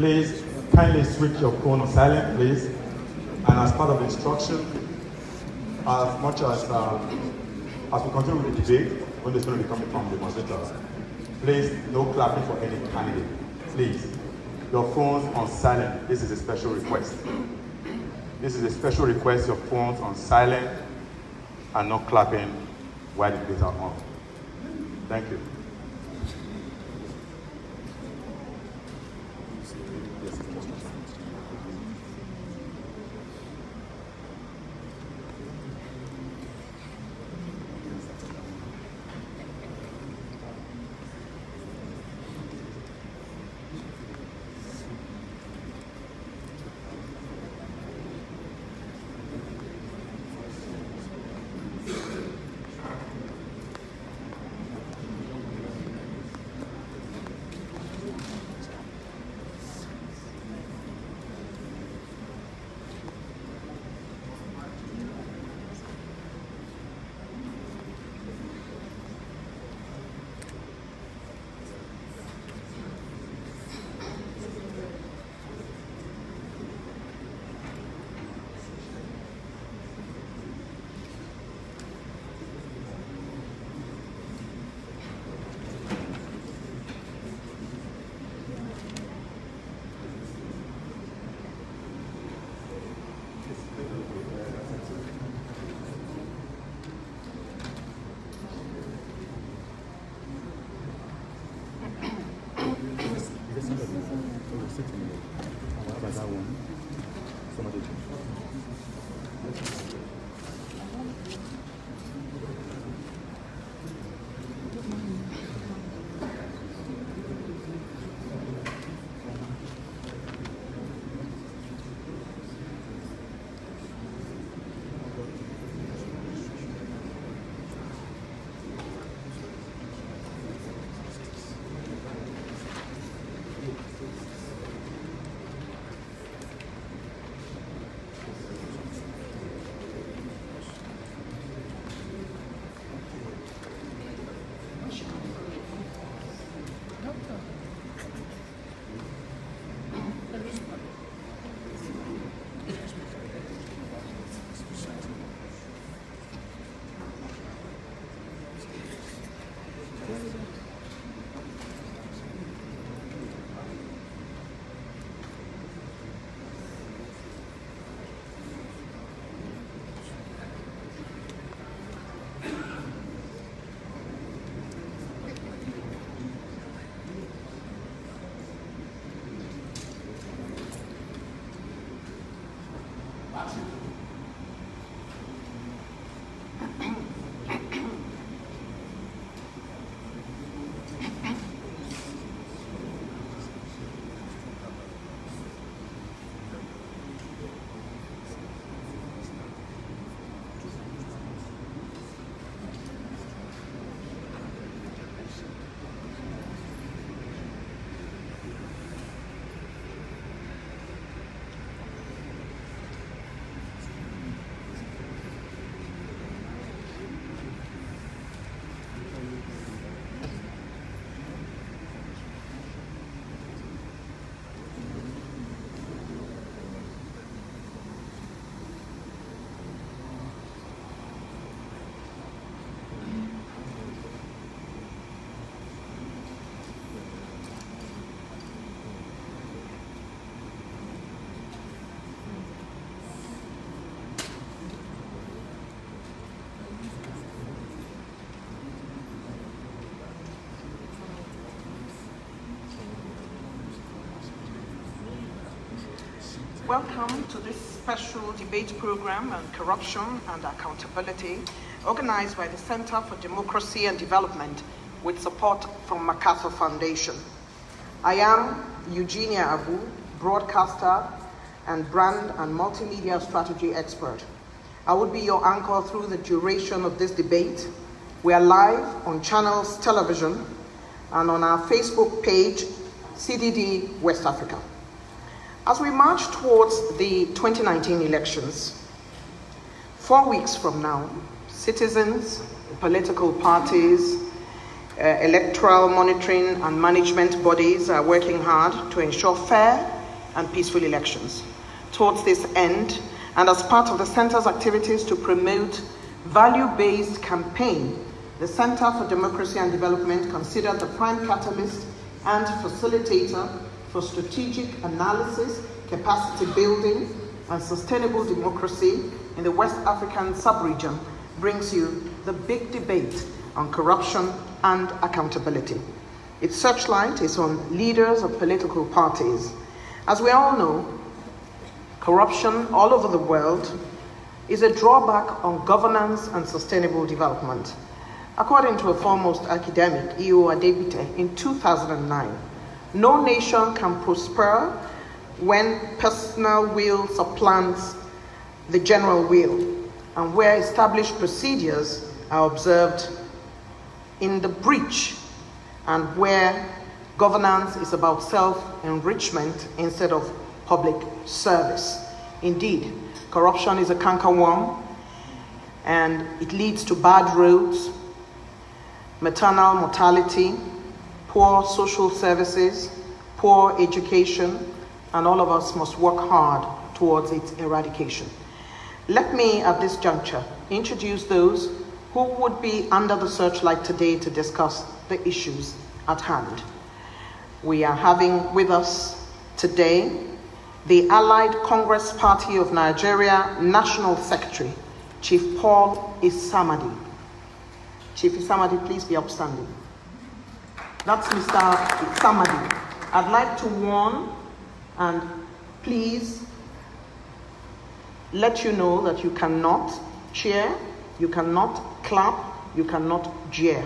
Please kindly switch your phone on silent, please. And as part of the instruction, as much as we continue with the debate, when it's going to be coming from the demonstrators, please no clapping for any candidate. Please, your phones on silent. This is a special request. This is a special request, your phones on silent and no clapping while the debates are on. Thank you. Welcome to this special debate program on corruption and accountability, organized by the Center for Democracy and Development with support from MacArthur Foundation. I am Eugenia Abu, broadcaster and brand and multimedia strategy expert. I will be your anchor through the duration of this debate. We are live on Channels Television and on our Facebook page, CDD West Africa. As we march towards the 2019 elections, 4 weeks from now, citizens, political parties, electoral monitoring and management bodies are working hard to ensure fair and peaceful elections. Towards this end, and as part of the Center's activities to promote value-based campaign, the Center for Democracy and Development considered the prime catalyst and facilitator for strategic analysis, capacity building, and sustainable democracy in the West African sub-region brings you the big debate on corruption and accountability. Its searchlight is on leaders of political parties. As we all know, corruption all over the world is a drawback on governance and sustainable development. According to a foremost academic, E.O. Adebite, in 2009, no nation can prosper when personal will supplants the general will, and where established procedures are observed in the breach, and where governance is about self-enrichment instead of public service. Indeed, corruption is a cankerworm, and it leads to bad roads, maternal mortality, poor social services, poor education, and all of us must work hard towards its eradication. Let me, at this juncture, introduce those who would be under the searchlight today to discuss the issues at hand. We are having with us today the Allied Congress Party of Nigeria National Secretary, Chief Paul Isamadi. Chief Isamadi, please be upstanding. That's Mr. Isamadi. I'd like to warn and please let you know that you cannot cheer, you cannot clap, you cannot jeer.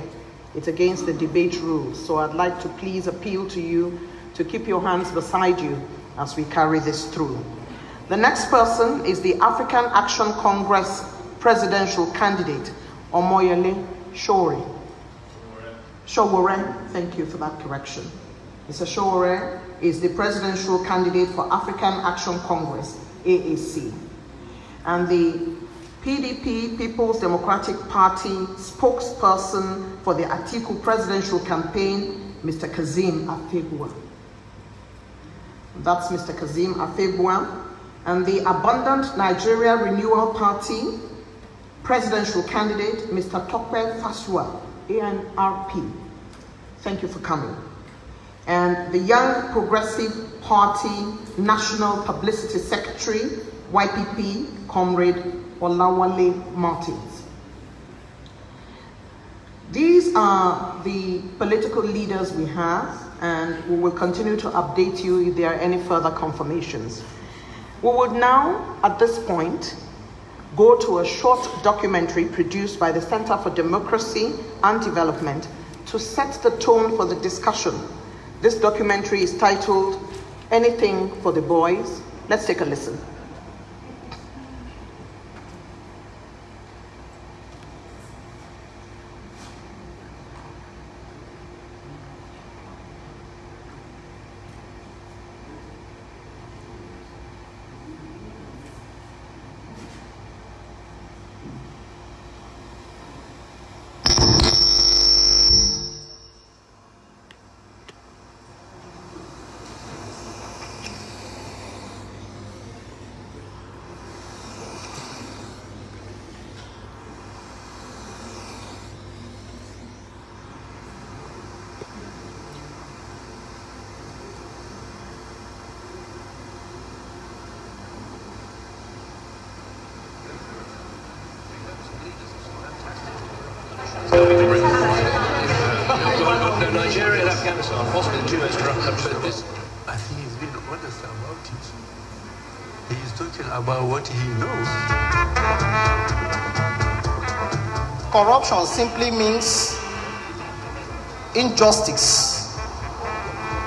It's against the debate rules. So I'd like to please appeal to you to keep your hands beside you as we carry this through. The next person is the African Action Congress presidential candidate, Omoyele Sowore. Sowore, thank you for that correction. Mr. Sowore is the presidential candidate for African Action Congress, AAC. And the PDP, People's Democratic Party spokesperson for the Atiku presidential campaign, Mr. Kazeem Afebua. That's Mr. Kazeem Afebua. And the Abundant Nigeria Renewal Party presidential candidate, Mr. Tope Fasua, ANRP. Thank you for coming. And the Young Progressive Party National Publicity Secretary, YPP, Comrade Olawale Martins. These are the political leaders we have, and we will continue to update you if there are any further confirmations. We would now, at this point, go to a short documentary produced by the Center for Democracy and Development to set the tone for the discussion. This documentary is titled, Anything for the Boys. Let's take a listen. Nigeria and Afghanistan, possibly the two most corrupt countries. I think he's being honest about it. He's talking about what he knows. Corruption simply means injustice.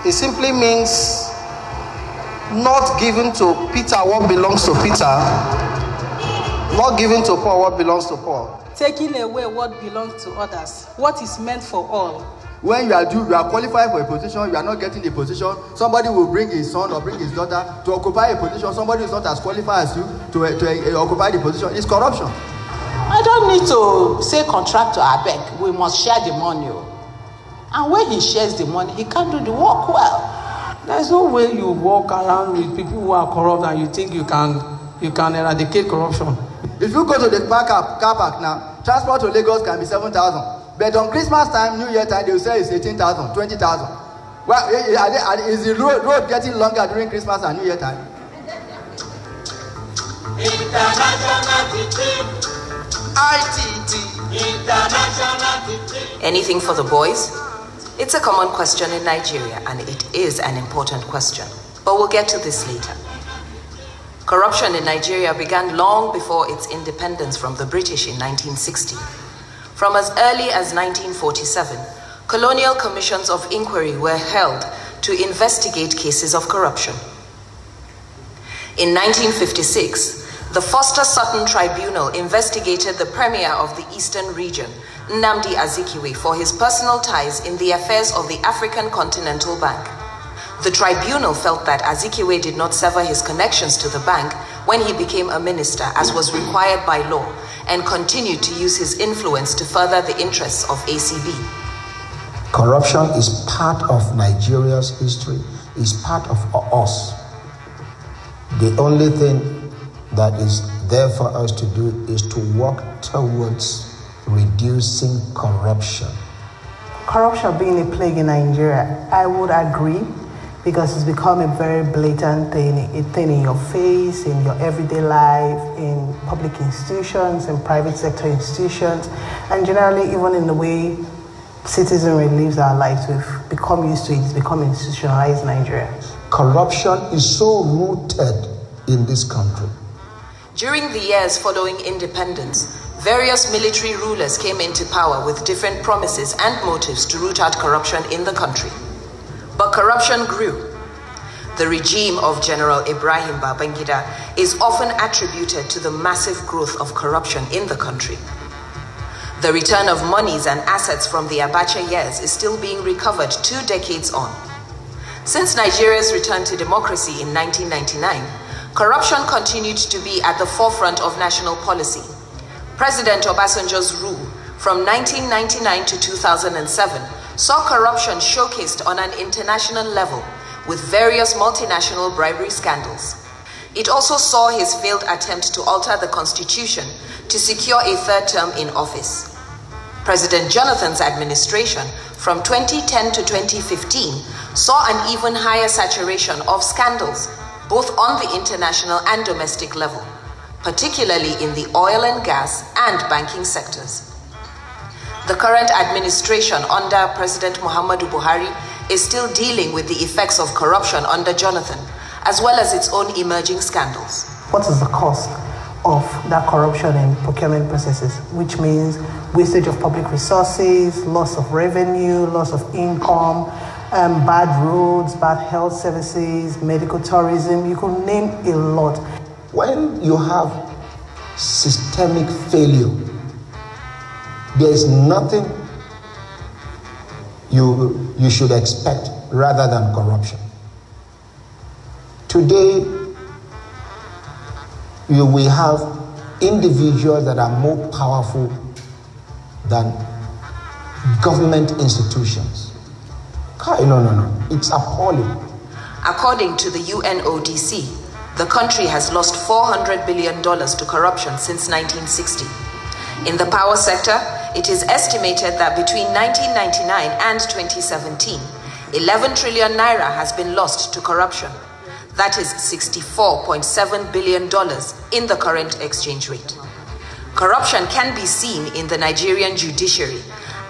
It simply means not giving to Peter what belongs to Peter, not giving to Paul what belongs to Paul. Taking away what belongs to others, what is meant for all. When you are qualified for a position, you are not getting the position. Somebody will bring his son or bring his daughter to occupy a position. Somebody is not as qualified as you to occupy the position. It's corruption. I don't need to say contractor, I beg. We must share the money. And when he shares the money, he can't do the work well. There's no way you walk around with people who are corrupt and you think you can eradicate corruption. If you go to the car park now, transport to Lagos can be 7,000. But on Christmas time, New Year time, they will say it's 18,000, 20,000. Well, is the road getting longer during Christmas and New Year time? Anything for the boys? It's a common question in Nigeria, and it is an important question. But we'll get to this later. Corruption in Nigeria began long before its independence from the British in 1960. From as early as 1947, colonial commissions of inquiry were held to investigate cases of corruption. In 1956, the Foster Sutton Tribunal investigated the Premier of the Eastern Region, Nnamdi Azikiwe, for his personal ties in the affairs of the African Continental Bank. The tribunal felt that Azikiwe did not sever his connections to the bank when he became a minister, as was required by law, and continued to use his influence to further the interests of ACB. Corruption is part of Nigeria's history, is part of us. The only thing that is there for us to do is to work towards reducing corruption. Corruption being a plague in Nigeria, I would agree, because it's become a very blatant thing, a thing in your face, in your everyday life, in public institutions, in private sector institutions, and generally even in the way citizenry lives our lives. We've become used to it. It's become institutionalized in Nigeria. Corruption is so rooted in this country. During the years following independence, various military rulers came into power with different promises and motives to root out corruption in the country. But corruption grew. The regime of General Ibrahim Babangida is often attributed to the massive growth of corruption in the country. The return of monies and assets from the Abacha years is still being recovered 2 decades on. Since Nigeria's return to democracy in 1999, corruption continued to be at the forefront of national policy. President Obasanjo's rule from 1999 to 2007 saw corruption showcased on an international level with various multinational bribery scandals. It also saw his failed attempt to alter the constitution to secure a 3rd term in office. President Jonathan's administration from 2010 to 2015 saw an even higher saturation of scandals, both on the international and domestic level, particularly in the oil and gas and banking sectors. The current administration under President Muhammadu Buhari is still dealing with the effects of corruption under Jonathan, as well as its own emerging scandals. What is the cost of that corruption in procurement processes, which means wastage of public resources, loss of revenue, loss of income, bad roads, bad health services, medical tourism, you could name a lot. When you have systemic failure, there is nothing you should expect rather than corruption. Today, we have individuals that are more powerful than government institutions. No. It's appalling. According to the UNODC, the country has lost $400 billion to corruption since 1960. In the power sector, it is estimated that between 1999 and 2017, 11 trillion naira has been lost to corruption. That is $64.7 billion in the current exchange rate. Corruption can be seen in the Nigerian judiciary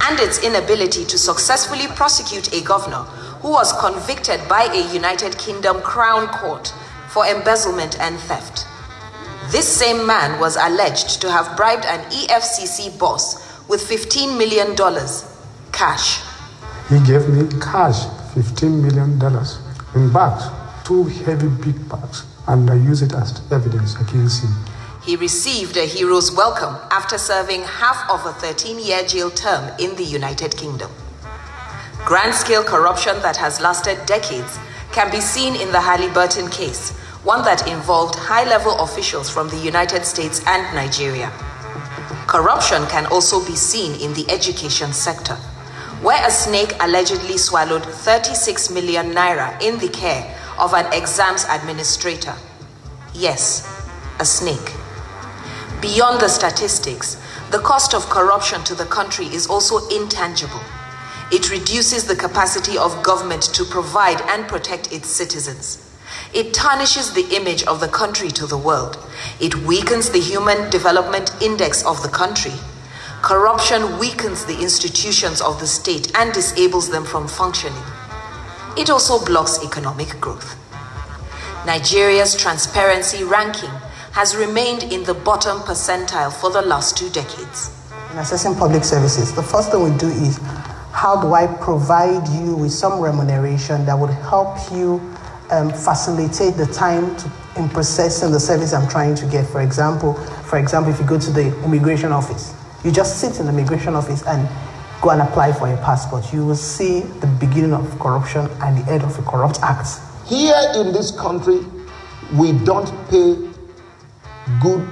and its inability to successfully prosecute a governor who was convicted by a United Kingdom Crown Court for embezzlement and theft. This same man was alleged to have bribed an EFCC boss with $15 million cash. He gave me cash, $15 million in bags, 2 heavy big bags, and I use it as evidence against him. He received a hero's welcome after serving half of a 13-year jail term in the United Kingdom. Grand-scale corruption that has lasted decades can be seen in the Halliburton case, one that involved high-level officials from the United States and Nigeria. Corruption can also be seen in the education sector, where a snake allegedly swallowed 36 million naira in the care of an exams administrator. Yes, a snake. Beyond the statistics, the cost of corruption to the country is also intangible. It reduces the capacity of government to provide and protect its citizens. It tarnishes the image of the country to the world. It weakens the Human Development Index of the country. Corruption weakens the institutions of the state and disables them from functioning. It also blocks economic growth. Nigeria's transparency ranking has remained in the bottom percentile for the last 2 decades. In assessing public services, the first thing we do is, how do I provide you with some remuneration that would help you facilitate the time in processing the service I'm trying to get? For example, if you go to the immigration office, you just sit in the immigration office and go and apply for a passport. You will see the beginning of corruption and the end of a corrupt act. Here in this country, we don't pay good,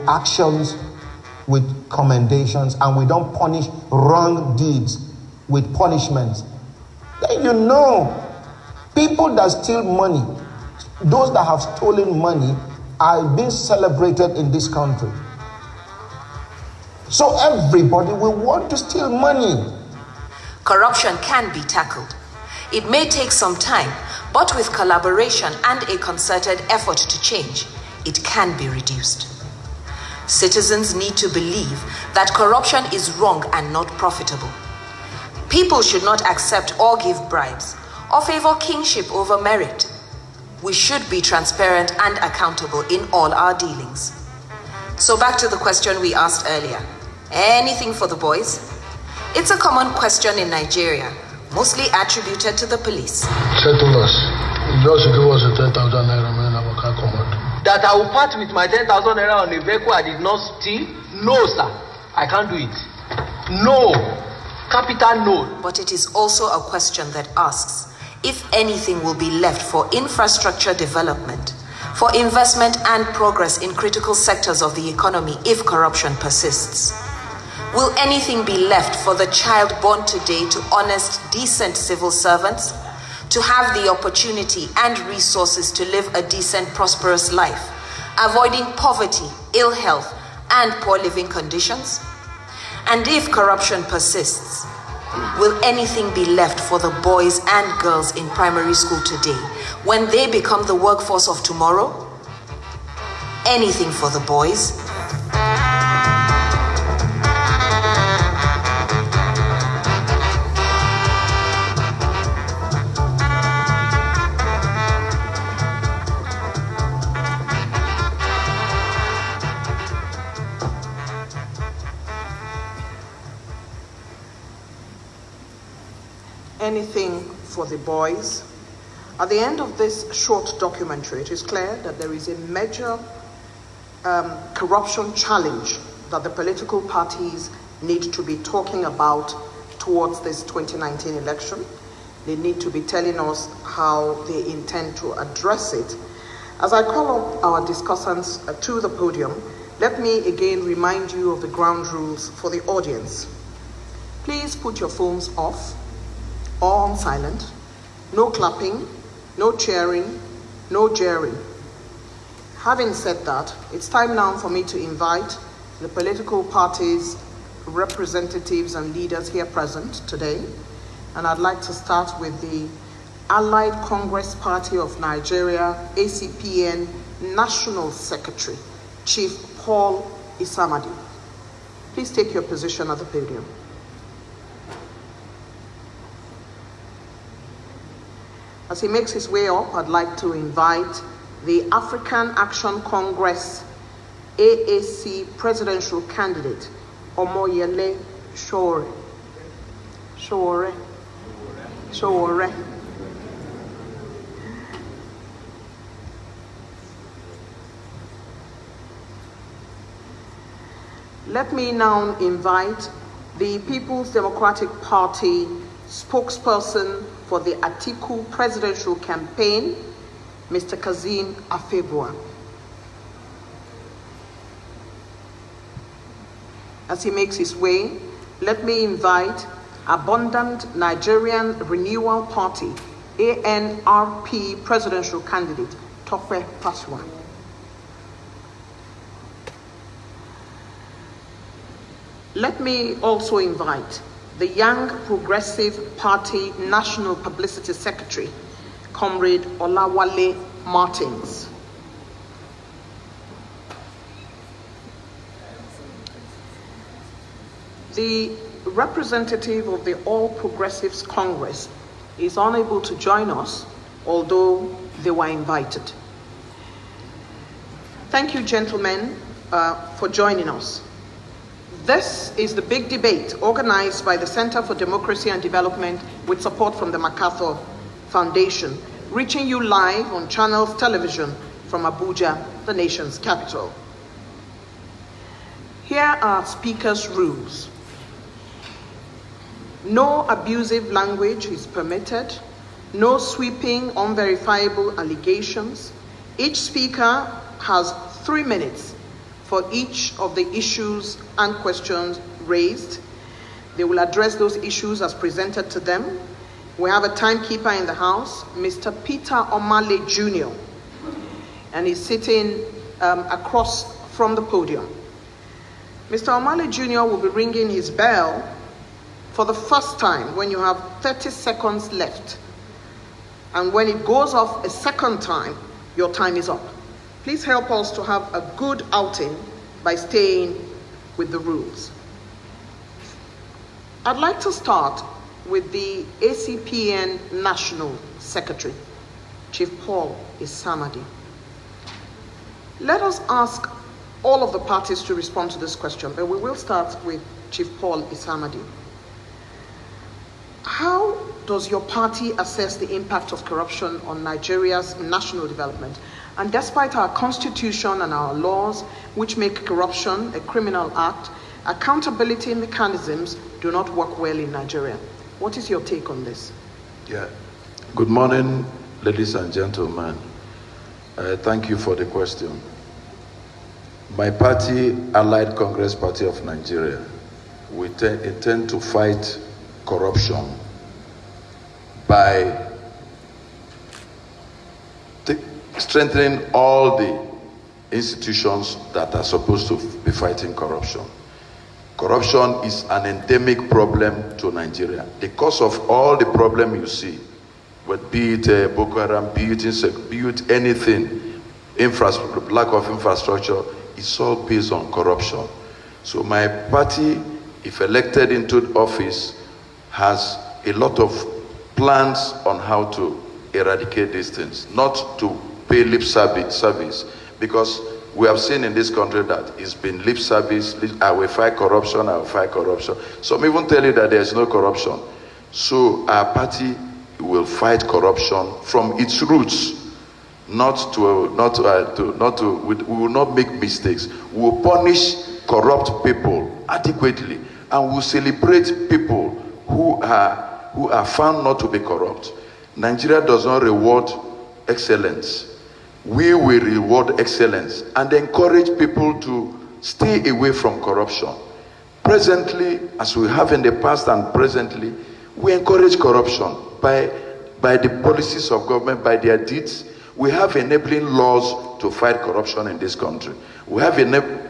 actions with commendations, and we don't punish wrong deeds with punishments. Then people that steal money, those that have stolen money, are being celebrated in this country. So everybody will want to steal money. Corruption can be tackled. It may take some time, but with collaboration and a concerted effort to change, it can be reduced. Citizens need to believe that corruption is wrong and not profitable. People should not accept or give bribes or favor kingship over merit. We should be transparent and accountable in all our dealings. So back to the question we asked earlier. Anything for the boys? It's a common question in Nigeria, mostly attributed to the police. Settle us. Just give us a 10,000 naira, man, I will come out. That I will part with my 10,000 naira on a vehicle I did not steal? No, sir. I can't do it. No. Capital no. But it is also a question that asks if anything will be left for infrastructure development, for investment and progress in critical sectors of the economy if corruption persists. Will anything be left for the child born today to honest, decent civil servants, to have the opportunity and resources to live a decent, prosperous life, avoiding poverty, ill health, and poor living conditions? And if corruption persists, will anything be left for the boys and girls in primary school today when they become the workforce of tomorrow? Anything for the boys? Anything for the boys. At the end of this short documentary, it is clear that there is a major corruption challenge that the political parties need to be talking about towards this 2019 election. They need to be telling us how they intend to address it. As I call up our discussants to the podium, let me again remind you of the ground rules for the audience. Please put your phones off or on silent. No clapping, no cheering, no jeering. Having said that, it's time now for me to invite the political parties, representatives and leaders here present today. And I'd like to start with the Allied Congress Party of Nigeria, ACPN National Secretary, Chief Paul Isamadi. Please take your position at the podium. As he makes his way up, I'd like to invite the African Action Congress AAC presidential candidate, Omoyele Sowore. Sowore. Let me now invite the People's Democratic Party spokesperson for the Atiku presidential campaign, Mr. Kazim Afebua. As he makes his way, let me invite Abundant Nigerian Renewal Party, ANRP presidential candidate, Tope Paswa. Let me also invite the Young Progressive Party National Publicity Secretary, Comrade Olawale Martins. The representative of the All Progressives Congress is unable to join us, although they were invited. Thank you, gentlemen, for joining us. This is the big debate organized by the Center for Democracy and Development with support from the MacArthur Foundation, reaching you live on Channels Television from Abuja, the nation's capital. Here are speakers' rules. No abusive language is permitted. No sweeping, unverifiable allegations. Each speaker has 3 minutes for each of the issues and questions raised. They will address those issues as presented to them. We have a timekeeper in the house, Mr. Peter Omale Jr., and he's sitting across from the podium. Mr. Omale Jr. will be ringing his bell for the first time when you have 30 seconds left. And when it goes off a second time, your time is up. Please help us to have a good outing by staying with the rules. I'd like to start with the ACPN National Secretary, Chief Paul Isamadi. Let us ask all of the parties to respond to this question, but we will start with Chief Paul Isamadi. How does your party assess the impact of corruption on Nigeria's national development? And despite our constitution and our laws, which make corruption a criminal act, accountability mechanisms do not work well in Nigeria. What is your take on this? Yeah. Good morning, ladies and gentlemen. Thank you for the question. My party, Allied Congress Party of Nigeria, we intend to fight corruption by strengthening all the institutions that are supposed to be fighting corruption. Corruption is an endemic problem to Nigeria. The cause of all the problem you see, be it Boko Haram, be it anything, lack of infrastructure, is all based on corruption. So my party, if elected into office, has a lot of plans on how to eradicate these things, not to pay lip service, because we have seen in this country that it's been lip service. I will fight corruption, I will fight corruption. Some even tell you that there is no corruption. So our party will fight corruption from its roots. We will not make mistakes. We will punish corrupt people adequately, and we will celebrate people who are found not to be corrupt. Nigeria does not reward excellence. We will reward excellence and encourage people to stay away from corruption. Presently, as we have in the past and presently, we encourage corruption by the policies of government, by their deeds. We have enabling laws to fight corruption in this country. We have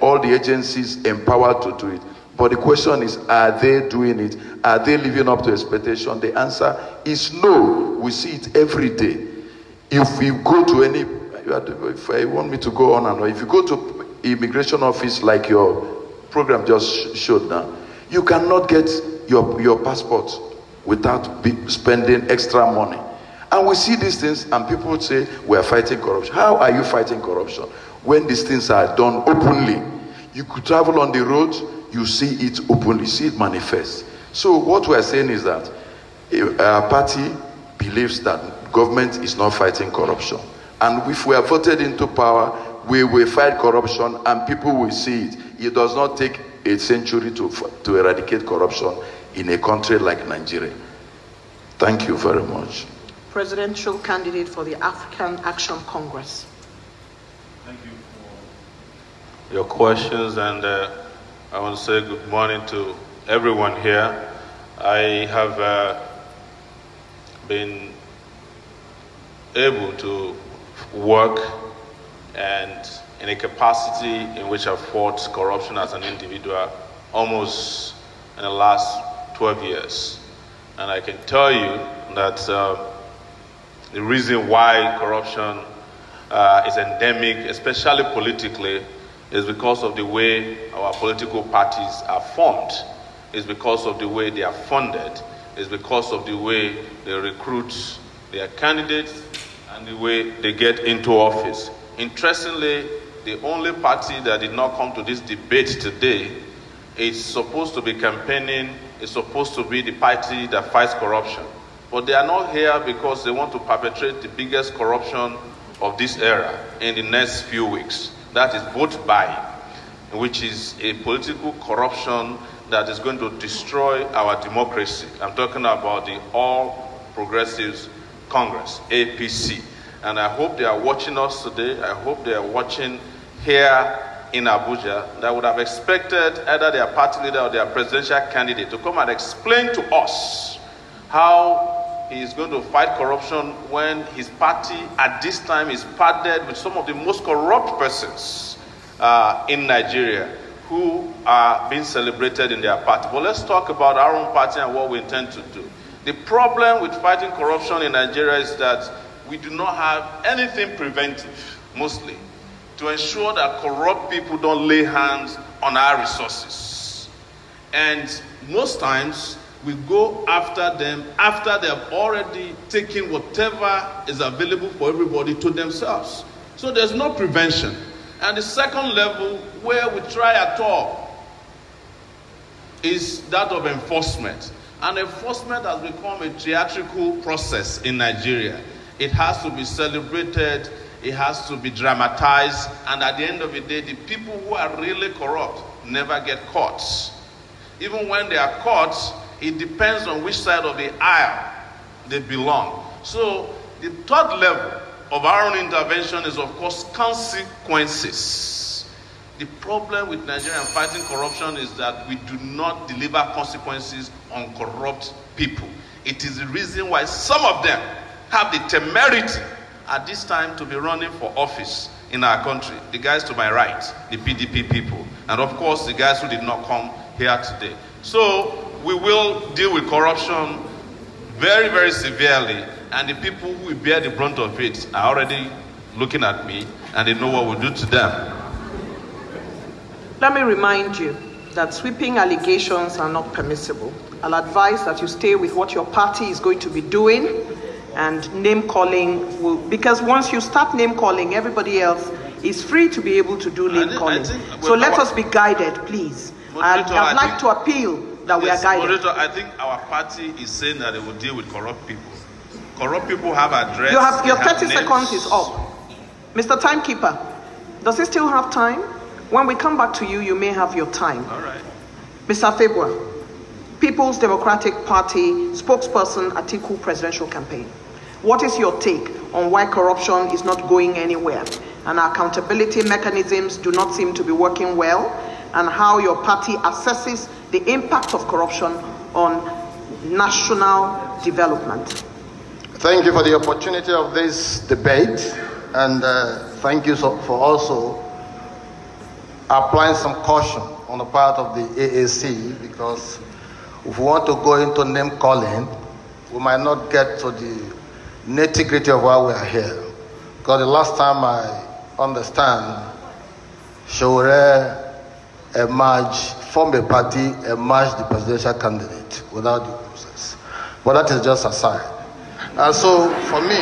all the agencies empowered to do it. But the question is, are they doing it? Are they living up to expectation? The answer is no. We see it every day. If you go to any, if I want me to go on and on, if you go to immigration office like your program just showed now, you cannot get your passport without spending extra money. And we see these things and people say, we are fighting corruption. How are you fighting corruption when these things are done openly? You could travel on the road, you see it openly, see it manifest. So what we are saying is that our party believes that government is not fighting corruption. And if we are voted into power, we will fight corruption and people will see it. It does not take a century to eradicate corruption in a country like Nigeria. Thank you very much. Presidential candidate for the African Action Congress. Thank you for your questions, and I want to say good morning to everyone here. I have been able to work and in a capacity in which I've fought corruption as an individual almost in the last 12 years. And I can tell you that the reason why corruption is endemic, especially politically, is because of the way our political parties are formed. It's because of the way they are funded. It's because of the way they recruit their candidates and the way they get into office. Interestingly, the only party that did not come to this debate today is supposed to be campaigning, is supposed to be the party that fights corruption. But they are not here because they want to perpetrate the biggest corruption of this era in the next few weeks. That is vote buying, which is a political corruption that is going to destroy our democracy. I'm talking about the All Progressives Congress, APC. And I hope they are watching us today. I hope they are watching here in Abuja. That would have expected either their party leader or their presidential candidate to come and explain to us how he is going to fight corruption when his party at this time is partnered with some of the most corrupt persons in Nigeria who are being celebrated in their party. But let's talk about our own party and what we intend to do. The problem with fighting corruption in Nigeria is that we do not have anything preventive, mostly, to ensure that corrupt people don't lay hands on our resources. And most times, we go after them after they have already taken whatever is available for everybody to themselves. So there's no prevention. And the second level where we try at all is that of enforcement. And enforcement has become a theatrical process in Nigeria. It has to be celebrated, it has to be dramatized, and at the end of the day, the people who are really corrupt never get caught. Even when they are caught, it depends on which side of the aisle they belong. So the third level of our own intervention is, of course, consequences. The problem with Nigeria and fighting corruption is that we do not deliver consequences on corrupt people. It is the reason why some of them have the temerity at this time to be running for office in our country. The guys to my right, the PDP people, and of course the guys who did not come here today. So we will deal with corruption very, very severely, and the people who will bear the brunt of it are already looking at me and they know what we'll do to them. Let me remind you that sweeping allegations are not permissible. I'll advise that you stay with what your party is going to be doing, and name calling will, because once you start name calling, everybody else is free to be able to do name calling. So let us be guided, please. I'd like to appeal that we are guided. Moderator, I think our party is saying that they will deal with corrupt people. Corrupt people have address. Your 30 seconds is up. Mr. Timekeeper, does he still have time? When we come back to you, you may have your time. All right. Mr. February, People's Democratic Party spokesperson, Atiku presidential campaign. What is your take on why corruption is not going anywhere and our accountability mechanisms do not seem to be working well, and how your party assesses the impact of corruption on national development? Thank you for the opportunity of this debate, and thank you for also applying some caution on the part of the AAC, because if we want to go into name calling, we might not get to the nitty-gritty of why we are here. Because the last time I understand, Sowore emerged, formed a party, emerged the presidential candidate without due process. But that is just aside. And so for me,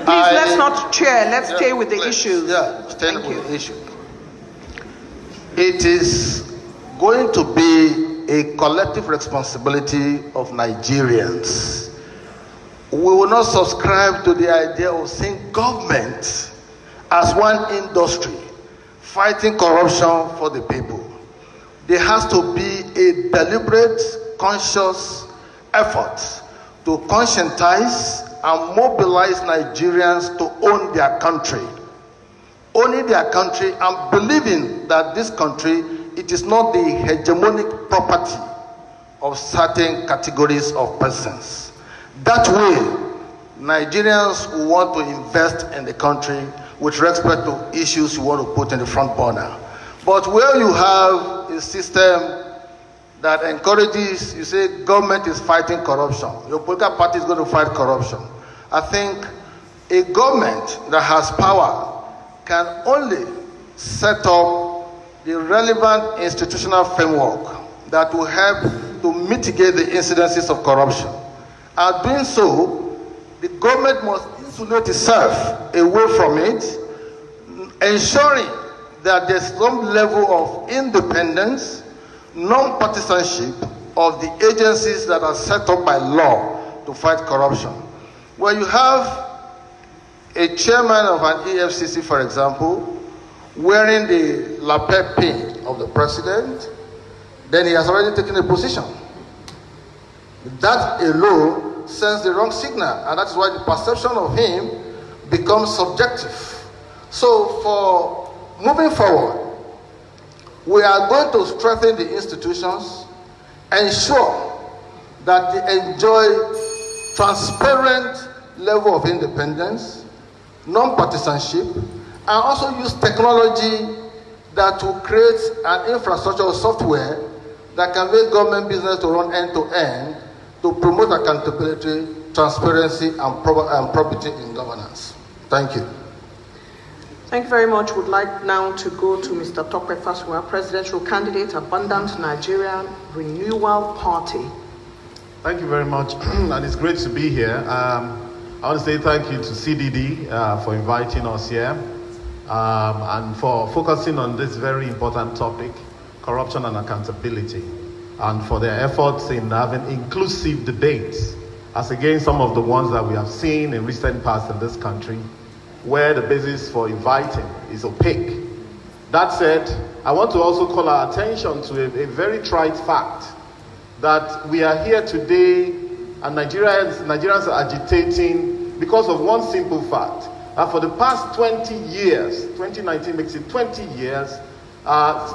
please, let's not chair. Let's stay with the issues. Yeah, stay with the issue. It is going to be a collective responsibility of Nigerians. We will not subscribe to the idea of seeing government as one industry fighting corruption for the people. There has to be a deliberate, conscious effort to conscientize and mobilize Nigerians to own their country. Owning their country and believing that this country it is not the hegemonic property of certain categories of persons. That way, Nigerians who want to invest in the country with respect to issues you want to put in the front burner. But where you have a system that encourages, you say government is fighting corruption, your political party is going to fight corruption. I think a government that has power can only set up the relevant institutional framework that will help to mitigate the incidences of corruption. And doing so, the government must insulate itself away from it, ensuring that there's some level of independence, non-partisanship of the agencies that are set up by law to fight corruption. Where you have a chairman of an EFCC, for example, wearing the lapel pin of the president, then he has already taken a position. That alone sends the wrong signal, and that's why the perception of him becomes subjective. So for moving forward, we are going to strengthen the institutions, ensure that they enjoy transparent level of independence, non-partisanship, and also use technology that will create an infrastructure or software that can make government business to run end-to-end to promote accountability, transparency, and probity in governance. Thank you. Thank you very much. Would like now to go to Mr. Tope Fasua, presidential candidate, Abundant Nigerian Renewal Party. Thank you very much, and it's great to be here. I want to say thank you to CDD for inviting us here and for focusing on this very important topic, corruption and accountability, and for their efforts in having inclusive debates, as against some of the ones that we have seen in recent past in this country, where the basis for inviting is opaque. That said, I want to also call our attention to a very trite fact, that we are here today and Nigerians are agitating because of one simple fact. For the past 20 years, 2019 makes it 20 years,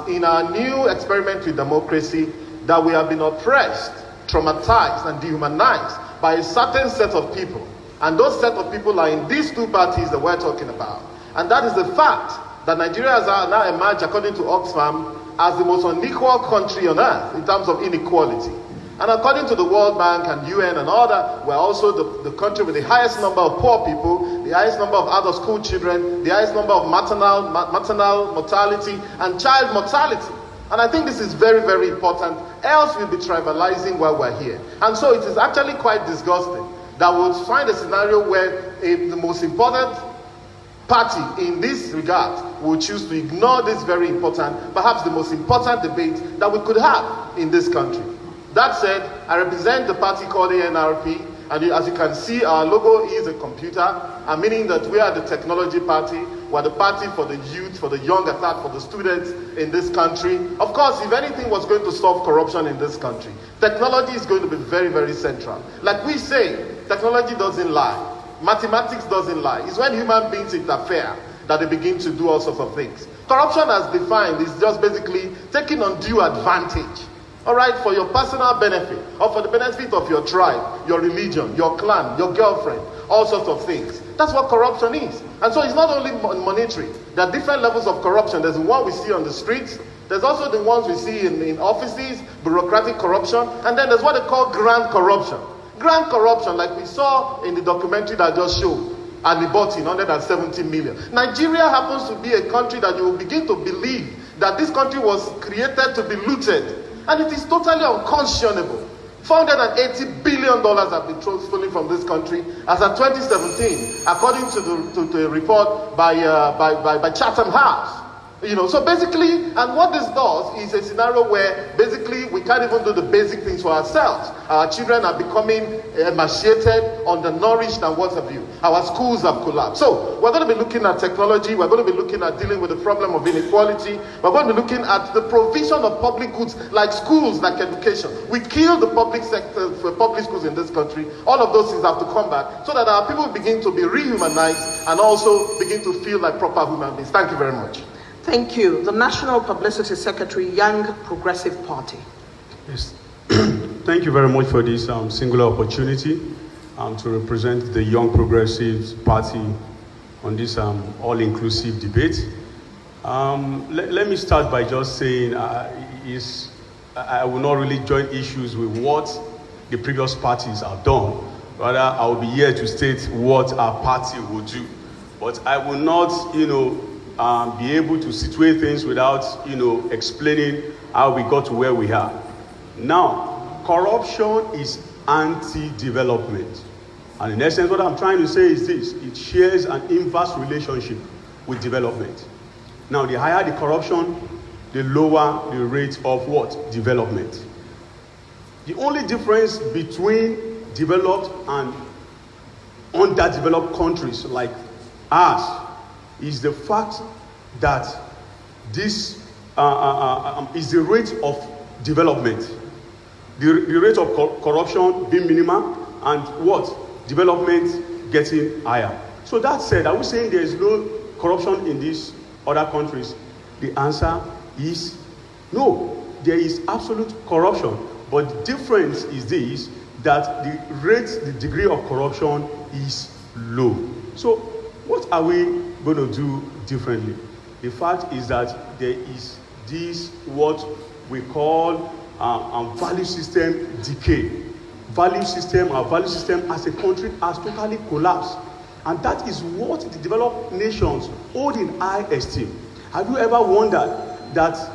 in our new experiment with democracy, that we have been oppressed, traumatized, and dehumanized by a certain set of people. And those set of people are in these two parties that we're talking about. And that is the fact that Nigeria has now emerged, according to Oxfam, as the most unequal country on earth in terms of inequality. And according to the World Bank and UN and all that, we're also the country with the highest number of poor people, the highest number of out-of-school children, the highest number of maternal mortality and child mortality. And I think this is very, very important, else we'll be trivializing while we're here. And so it is actually quite disgusting that we'll find a scenario where the most important party in this regard will choose to ignore this very important, perhaps the most important debate that we could have in this country. That said, I represent the party called ANRP, and as you can see, our logo is a computer, meaning that we are the technology party. We're the party for the youth, for the young at heart, for the students in this country. Of course, if anything was going to solve corruption in this country, technology is going to be very, very central. Like we say, technology doesn't lie. Mathematics doesn't lie. It's when human beings interfere that they begin to do all sorts of things. Corruption, as defined, is just basically taking undue advantage, all right, for your personal benefit, or for the benefit of your tribe, your religion, your clan, your girlfriend, all sorts of things. That's what corruption is. And so it's not only monetary. There are different levels of corruption. There's the one we see on the streets. There's also the ones we see in offices, bureaucratic corruption. And then there's what they call grand corruption. Grand corruption, like we saw in the documentary that I just showed, and bought in 170 million. Nigeria happens to be a country that you will begin to believe that this country was created to be looted. And it is totally unconscionable. $480 billion have been stolen from this country as of 2017, according to a report by Chatham House. You know, so basically, and what this does is a scenario where basically we can't even do the basic things for ourselves. Our children are becoming emaciated, undernourished, and what have you. Our schools have collapsed. So we're going to be looking at technology. We're going to be looking at dealing with the problem of inequality. We're going to be looking at the provision of public goods like schools, like education. We kill the public sector for public schools in this country. All of those things have to come back so that our people begin to be rehumanized and also begin to feel like proper human beings. Thank you very much. Thank you. The National Publicity Secretary, Young Progressive Party. Yes. Thank you very much for this singular opportunity to represent the Young Progressive Party on this all-inclusive debate. Let me start by just saying I will not really join issues with what the previous parties have done. Rather, I will be here to state what our party will do. But I will not, be able to situate things without, explaining how we got to where we are. Now, corruption is anti-development. And in essence, what I'm trying to say is this: it shares an inverse relationship with development. Now, the higher the corruption, the lower the rate of what? Development. The only difference between developed and underdeveloped countries like ours is the fact that this is the rate of development. The rate of corruption being minimal and what? Development getting higher. So that said, are we saying there is no corruption in these other countries? The answer is no. There is absolute corruption. But the difference is this, that the rate, the degree of corruption is low. So what are we going to do differently? The fact is that there is this, what we call value system decay. Our value system as a country has totally collapsed. And that is what the developed nations hold in high esteem. Have you ever wondered that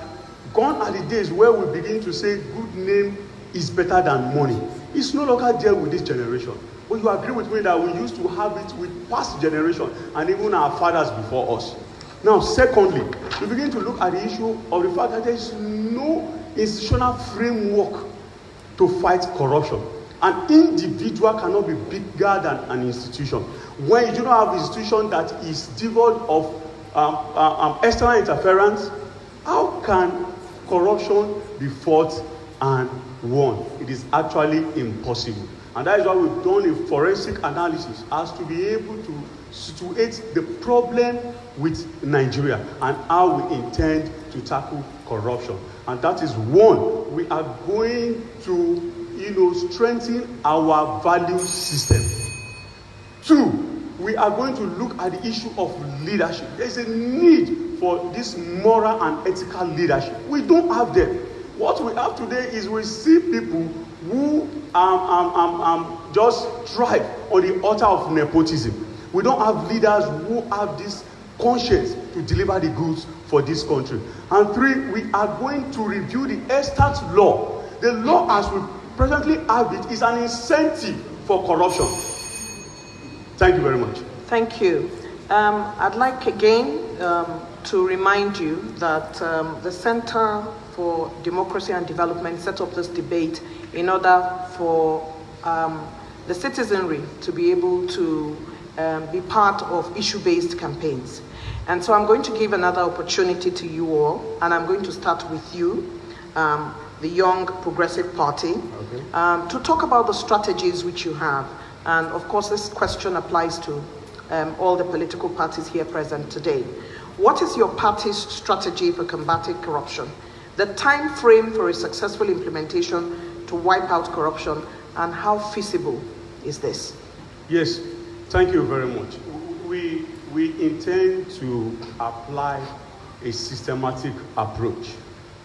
gone are the days where we begin to say good name is better than money? It's no longer there with this generation. But you agree with me that we used to have it with past generation and even our fathers before us. Now, secondly, we begin to look at the issue of the fact that there is no institutional framework to fight corruption. An individual cannot be bigger than an institution. When you do not have an institution that is devoid of external interference, how can corruption be fought and won? It is actually impossible. And that is why we've done a forensic analysis as to be able to situate the problem with Nigeria and how we intend to tackle corruption. And that is one, we are going to strengthen our value system. Two, we are going to look at the issue of leadership. There is a need for this moral and ethical leadership. We don't have them. What we have today is we see people who just thrive on the altar of nepotism. We don't have leaders who have this conscience to deliver the goods for this country. And three, we are going to review the estate law. The law as we presently have it is an incentive for corruption. Thank you very much. Thank you. I'd like again to remind you that the Center for Democracy and Development set up this debate in order for the citizenry to be able to be part of issue-based campaigns. And so I'm going to give another opportunity to you all, and I'm going to start with you, the Young Progressive Party, to talk about the strategies which you have. And of course, this question applies to all the political parties here present today. What is your party's strategy for combating corruption? The time frame for a successful implementation to wipe out corruption, and how feasible is this? Yes, thank you very much. We intend to apply a systematic approach.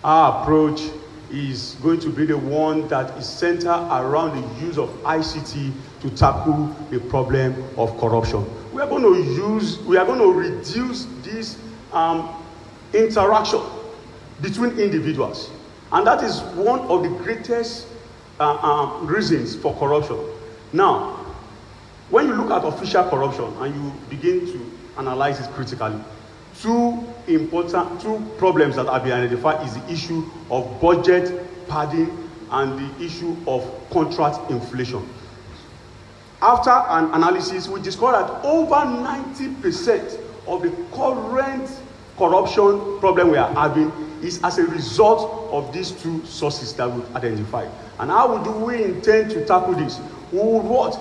Our approach is going to be the one that is centered around the use of ICT to tackle the problem of corruption. We are going to reduce this interaction between individuals. And that is one of the greatest reasons for corruption. Now, when you look at official corruption and you begin to analyze it critically, two problems that have been identified is the issue of budget padding and the issue of contract inflation. After an analysis, we discovered that over 90% of the current corruption problem we are having is as a result of these two sources that we've identified. And how do we intend to tackle this? We will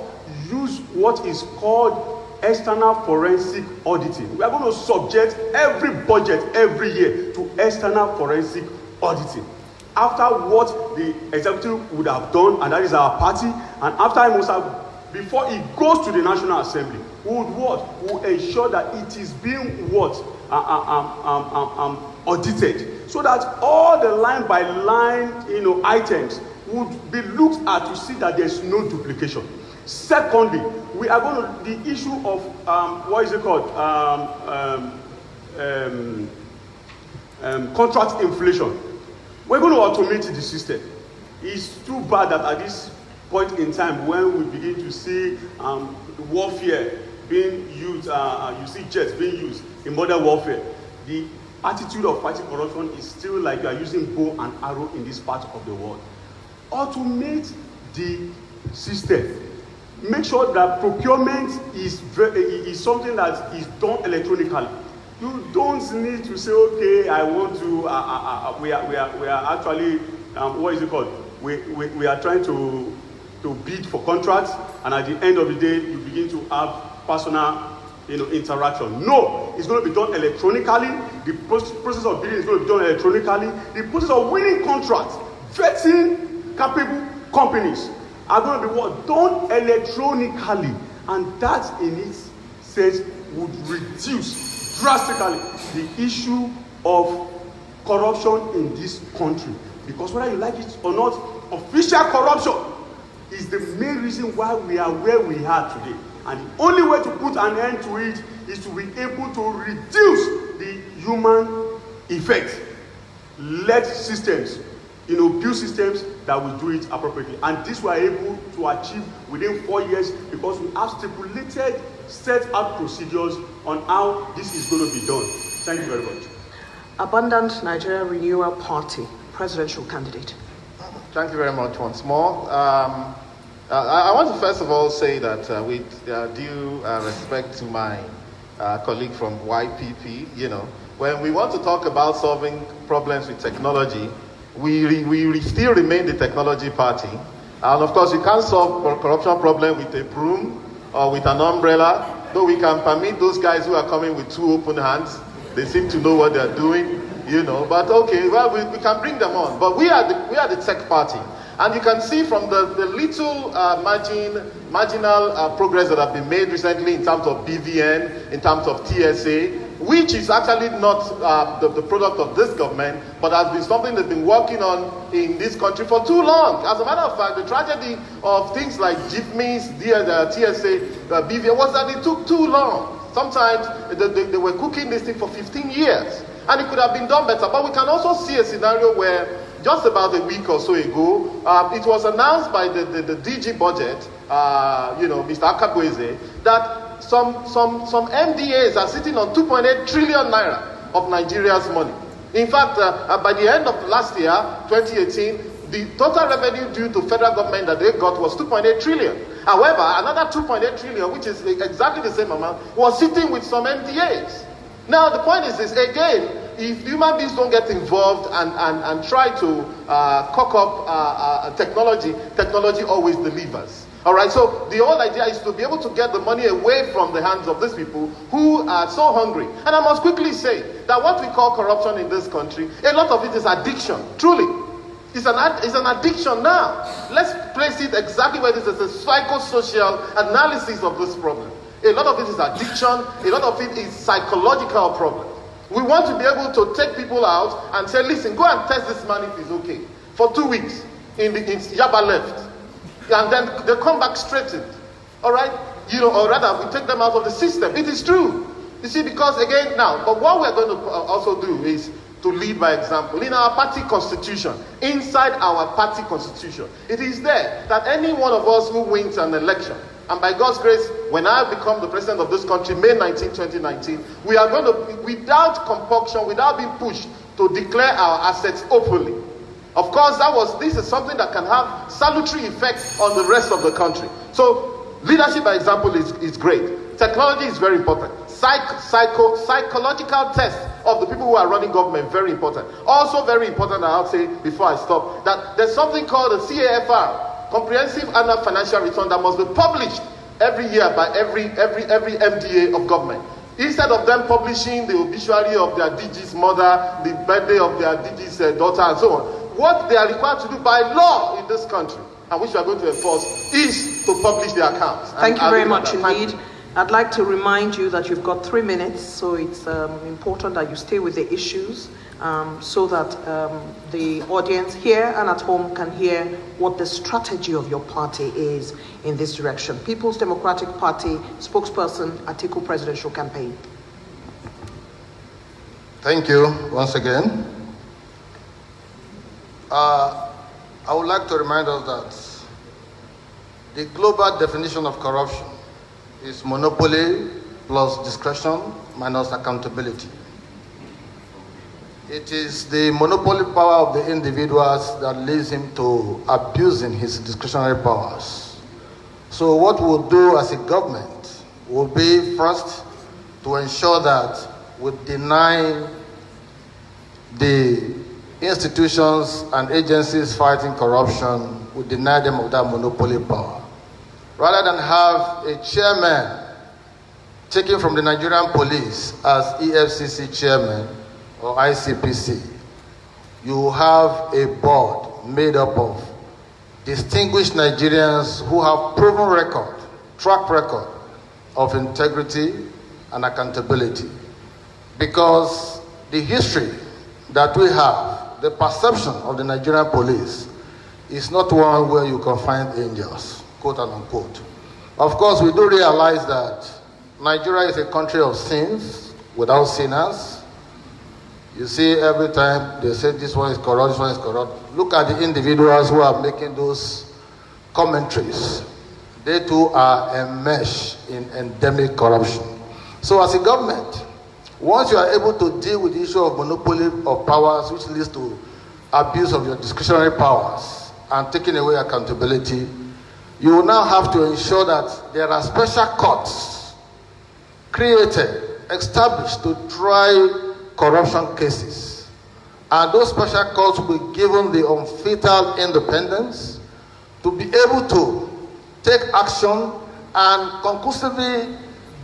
use what is called external forensic auditing. We are going to subject every budget every year to external forensic auditing. After what the executive would have done, and that is our party, and after he must have, before it goes to the National Assembly, we would what? We would ensure that it is being what? Audited, so that all the line by line, items would be looked at to see that there's no duplication. Secondly, we are going to, the issue of, what is it called? Contract inflation. We're going to automate the system. It's too bad that at this point in time, when we begin to see warfare being used, you see jets being used in modern warfare, the attitude of fighting corruption is still like you are using bow and arrow in this part of the world. Automate the system. Make sure that procurement is something that is done electronically. You don't need to say, okay, I want to, we are actually, what is it called? We are trying to bid for contracts, and at the end of the day, you begin to have personal interaction. No, it's going to be done electronically. The process of bidding is going to be done electronically. The process of winning contracts, vetting capable companies are going to be done electronically, and that in its sense would reduce drastically the issue of corruption in this country. Because whether you like it or not, official corruption is the main reason why we are where we are today. And the only way to put an end to it is to be able to reduce the human effect. Let systems, build systems that will do it appropriately. And this we are able to achieve within 4 years because we have stipulated, set out procedures on how this is going to be done. Thank you very much. Abundant Nigeria Renewal Party, presidential candidate. Thank you very much once more. I want to first of all say that with due respect to my colleague from YPP, when we want to talk about solving problems with technology, we still remain the technology party. And of course, you can't solve a corruption problem with a broom or with an umbrella, though we can permit those guys who are coming with 2 open hands. They seem to know what they're doing, but okay, well, we can bring them on. But we are the tech party. And you can see from the little marginal progress that have been made recently in terms of BVN, in terms of TSA, which is actually not the product of this government, but has been something they've been working on in this country for too long. As a matter of fact, the tragedy of things like JIFMIS, TSA, BVN was that it took too long. Sometimes they were cooking this thing for 15 years, and it could have been done better. But we can also see a scenario where just about a week or so ago, it was announced by the DG budget, Mr. Akabweze, that some MDAs are sitting on 2.8 trillion naira of Nigeria's money. In fact, by the end of last year, 2018, the total revenue due to federal government that they got was 2.8 trillion. However, another 2.8 trillion, which is exactly the same amount, was sitting with some MDAs. Now, the point is this, again, if human beings don't get involved and try to cock up technology always delivers. All right, so the whole idea is to be able to get the money away from the hands of these people who are so hungry. And I must quickly say that what we call corruption in this country, a lot of it is addiction, truly. It's an addiction now. Let's place it exactly where this is a psychosocial analysis of this problem. A lot of it is addiction, a lot of it is psychological problem. We want to be able to take people out and say, listen, go and test this man if he's okay. For 2 weeks in Yaba left. And then they come back straightened. All right? Or rather, we take them out of the system. It is true. You see, because again, now, but what we're going to also do is to lead by example. In our party constitution, inside our party constitution, it is there that any one of us who wins an election, and by God's grace, when I become the president of this country, May 19, 2019, we are going to, without compulsion, without being pushed, to declare our assets openly. Of course, this is something that can have salutary effects on the rest of the country. So, leadership by example is great. Technology is very important. Psychological tests of the people who are running government, very important. Also very important, I'll say before I stop, that there's something called the CAFR, Comprehensive Annual Financial Return, that must be published every year by every MDA of government. Instead of them publishing the obituary of their DG's mother, the birthday of their DG's daughter, and so on, what they are required to do by law in this country, and which we are going to enforce, is to publish their accounts. Thank you very much indeed. I'd like to remind you that you've got 3 minutes, so it's important that you stay with the issues so that the audience here and at home can hear what the strategy of your party is in this direction. People's Democratic Party spokesperson, Atiku presidential campaign. Thank you once again. I would like to remind us that the global definition of corruption is monopoly plus discretion minus accountability. It is the monopoly power of the individuals that leads him to abusing his discretionary powers. So what we'll do as a government will be first to ensure that we deny the institutions and agencies fighting corruption, we deny them of that monopoly power. Rather than have a chairman taken from the Nigerian police as EFCC chairman or ICPC, you have a board made up of distinguished Nigerians who have proven track record of integrity and accountability. Because the history that we have, the perception of the Nigerian police, is not one where you can find angels, quote and unquote. Of course, we do realize that Nigeria is a country of sins without sinners. You see, every time they say this one is corrupt, this one is corrupt. Look at the individuals who are making those commentaries. They too are enmeshed in endemic corruption. So as a government, once you are able to deal with the issue of monopoly of powers, which leads to abuse of your discretionary powers and taking away accountability, you will now have to ensure that there are special courts created, established to try corruption cases. And those special courts will be given the unfettered independence to be able to take action and conclusively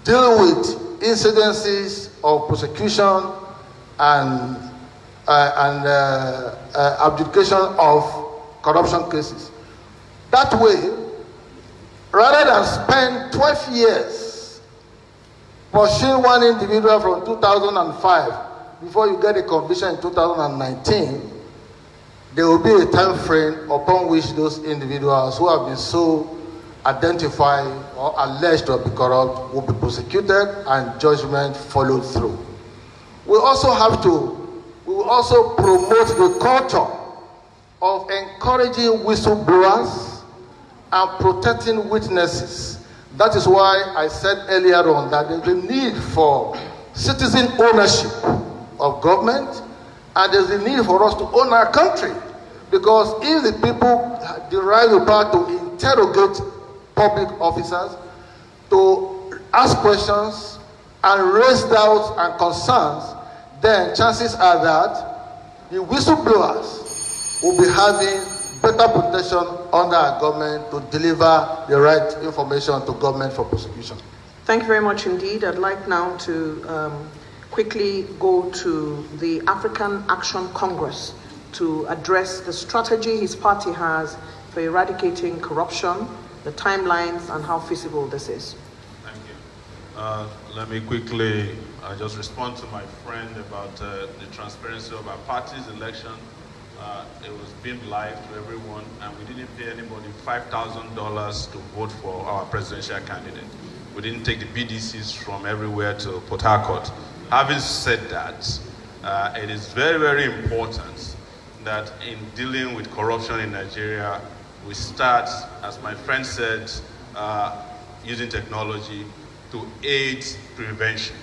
deal with incidences of prosecution and abjudication of corruption cases. That way, rather than spend 12 years pursuing one individual from 2005 before you get a conviction in 2019, there will be a time frame upon which those individuals who have been so identified or alleged to be corrupt will be prosecuted and judgment followed through. We will also promote the culture of encouraging whistleblowers and protecting witnesses. That is why I said earlier on that there's a need for citizen ownership of government, and there's a need for us to own our country. Because if the people derive the power to interrogate public officers, to ask questions and raise doubts and concerns, then chances are that the whistleblowers will be having better protection under our government to deliver the right information to government for prosecution. Thank you very much indeed. I'd like now to quickly go to the African Action Congress to address the strategy his party has for eradicating corruption, the timelines, and how feasible this is. Thank you. Let me quickly just respond to my friend about the transparency of our party's election. It was beamed live to everyone, and we didn't pay anybody $5,000 to vote for our presidential candidate. We didn't take the BDCs from everywhere to Port Harcourt. Having said that, it is very, very important that in dealing with corruption in Nigeria, we start, as my friend said, using technology to aid prevention.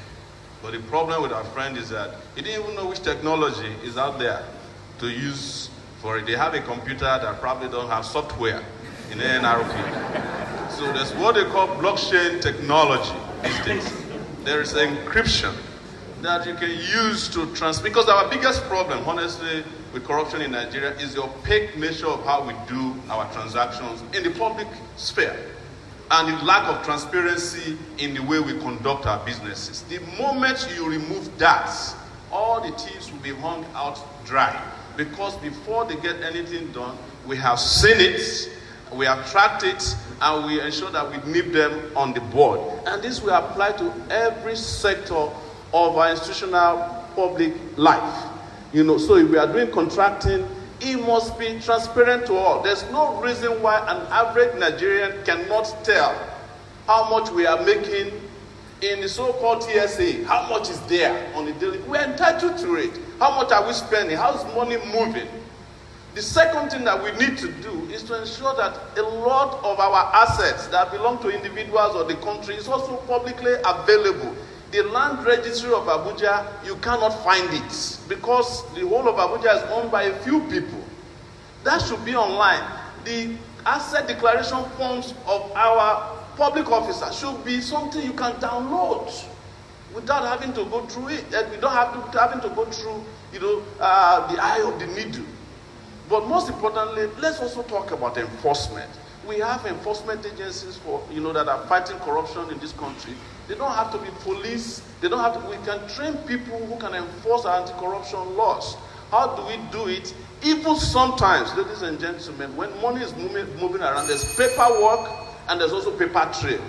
But the problem with our friend is that he didn't even know which technology is out there to use for it. They have a computer that probably don't have software in NRP. So there's what they call blockchain technology these days. There is encryption that you can use to transmit, because our biggest problem, honestly, with corruption in Nigeria is the opaque nature of how we do our transactions in the public sphere. and the lack of transparency in the way we conduct our businesses. The moment you remove that, all the thieves will be hung out dry. Because before they get anything done, we have seen it, we have tracked it, and we ensure that we nip them on the board. And this will apply to every sector of our institutional public life. You know, so if we are doing contracting, it must be transparent to all. There's no reason why an average Nigerian cannot tell how much we are making in the so-called TSA. How much is there on the daily? We're entitled to it. How much are we spending? How's money moving? The second thing that we need to do is to ensure that a lot of our assets that belong to individuals or the country is also publicly available. The land registry of Abuja, you cannot find it because the whole of Abuja is owned by a few people. That should be online. The asset declaration forms of our public officers should be something you can download without having to go through it. We don't have to having to go through, you know, the eye of the needle. But most importantly, let's also talk about enforcement. We have enforcement agencies for, you know, that are fighting corruption in this country. They don't have to be police. They don't have to. We can train people who can enforce our anti-corruption laws. How do we do it? Even sometimes, ladies and gentlemen, when money is moving around, there's paperwork and there's also paper trail.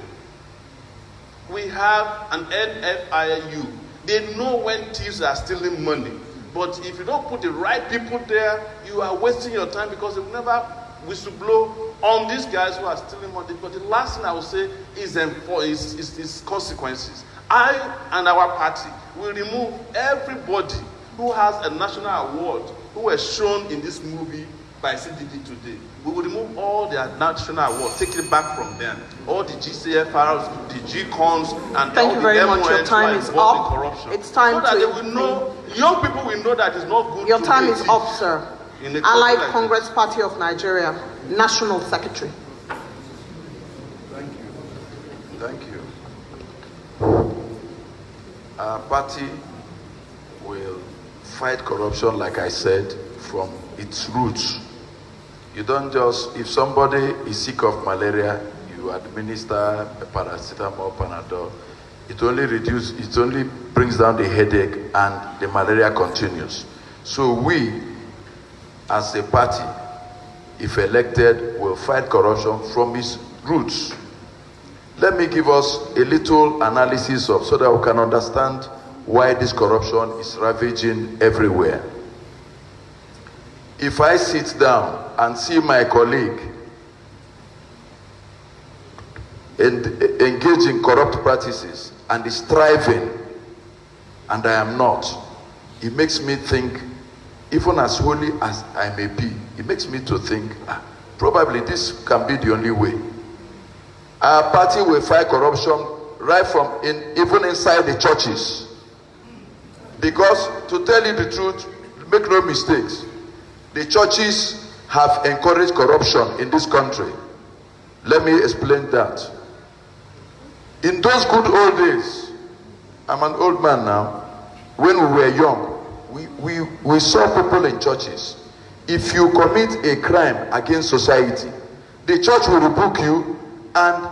We have an NFIU. They know when thieves are stealing money. But if you don't put the right people there, you are wasting your time because they will never whistleblow on these guys who are stealing money. But the last thing I will say is consequences. I and our party will remove everybody who has a national award who was shown in this movie by CDD today. We will remove all their national awards, take it back from them. All the GCFRs, the GCONs, and thank all you very the much. Your time is up. Corruption. It's time so that they will know, young people will know that it's not good. Your to time be is up, sir. Allied like Congress Party of Nigeria, National Secretary. Thank you. Thank you. Our party will fight corruption, like I said, from its roots. You don't just, if somebody is sick of malaria, you administer a paracetamol, Panadol, it only brings down the headache and the malaria continues. So we, as a party, if elected, will fight corruption from its roots. Let me give us a little analysis of, so that we can understand why this corruption is ravaging everywhere. If I sit down and see my colleague engage in corrupt practices and is thriving, and I am not, it makes me think, even as holy as I may be, it makes me to think, probably this can be the only way. Our party will fight corruption right from even inside the churches. Because, to tell you the truth, make no mistakes, the churches have encouraged corruption in this country. Let me explain that. In those good old days, I'm an old man now, when we were young, we saw people in churches. If you commit a crime against society, the church will rebuke you and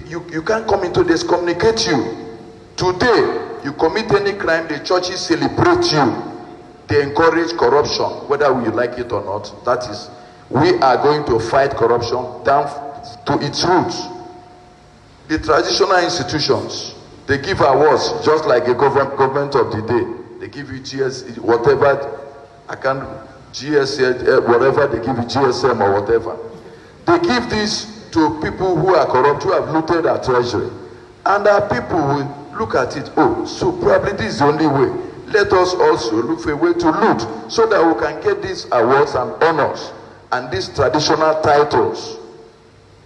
you can't come into this, communicate you. Today, you commit any crime, the churches celebrate you. They encourage corruption, whether you like it or not. That is, we are going to fight corruption down to its roots. The traditional institutions, they give awards just like a government of the day. They give you GS, whatever, GSM, whatever, they give you GSM or whatever. They give this to people who are corrupt, who have looted our treasury. And our people will look at it, oh, so probably this is the only way. Let us also look for a way to loot so that we can get these awards and honors and these traditional titles.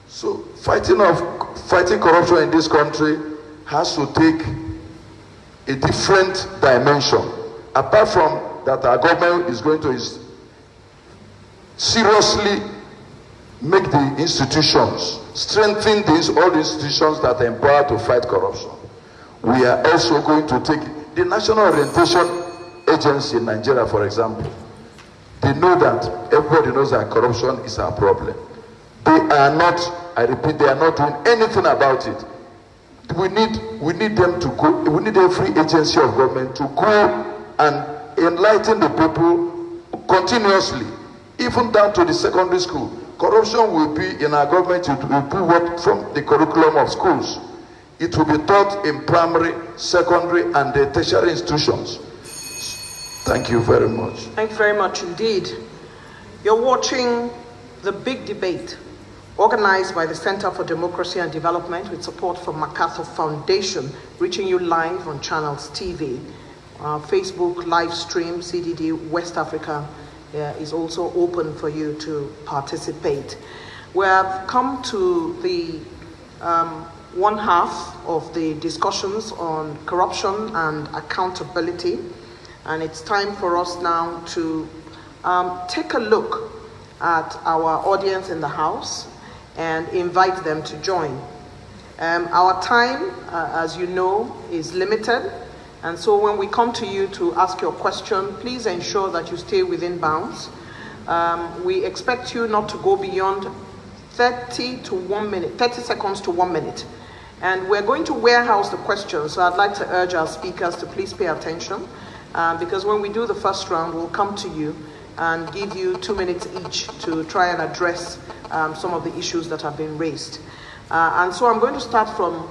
So fighting corruption in this country has to take a different dimension. Apart from that, our government is going to seriously make the institutions, strengthen all the institutions that are empowered to fight corruption. We are also going to take the National Orientation Agency in Nigeria, for example. They know that everybody knows that corruption is our problem. They are not I repeat, they are not doing anything about it. We need them to go, we need every agency of government to go and enlighten the people continuously, even down to the secondary school. Corruption will be in our government, it will be what from the curriculum of schools. It will be taught in primary, secondary, and the tertiary institutions. Thank you very much. Thank you very much indeed. You're watching the big debate organized by the Center for Democracy and Development with support from MacArthur Foundation, reaching you live on Channels TV. Facebook live stream, CDD West Africa is also open for you to participate. We have come to the one half of the discussions on corruption and accountability, and it's time for us now to take a look at our audience in the house and invite them to join. Our time, as you know, is limited, and so when we come to you to ask your question, please ensure that you stay within bounds. We expect you not to go beyond 30 seconds to 1 minute. And we're going to warehouse the questions, so I'd like to urge our speakers to please pay attention, because when we do the first round, we'll come to you and give you 2 minutes each to try and address some of the issues that have been raised. And so I'm going to start from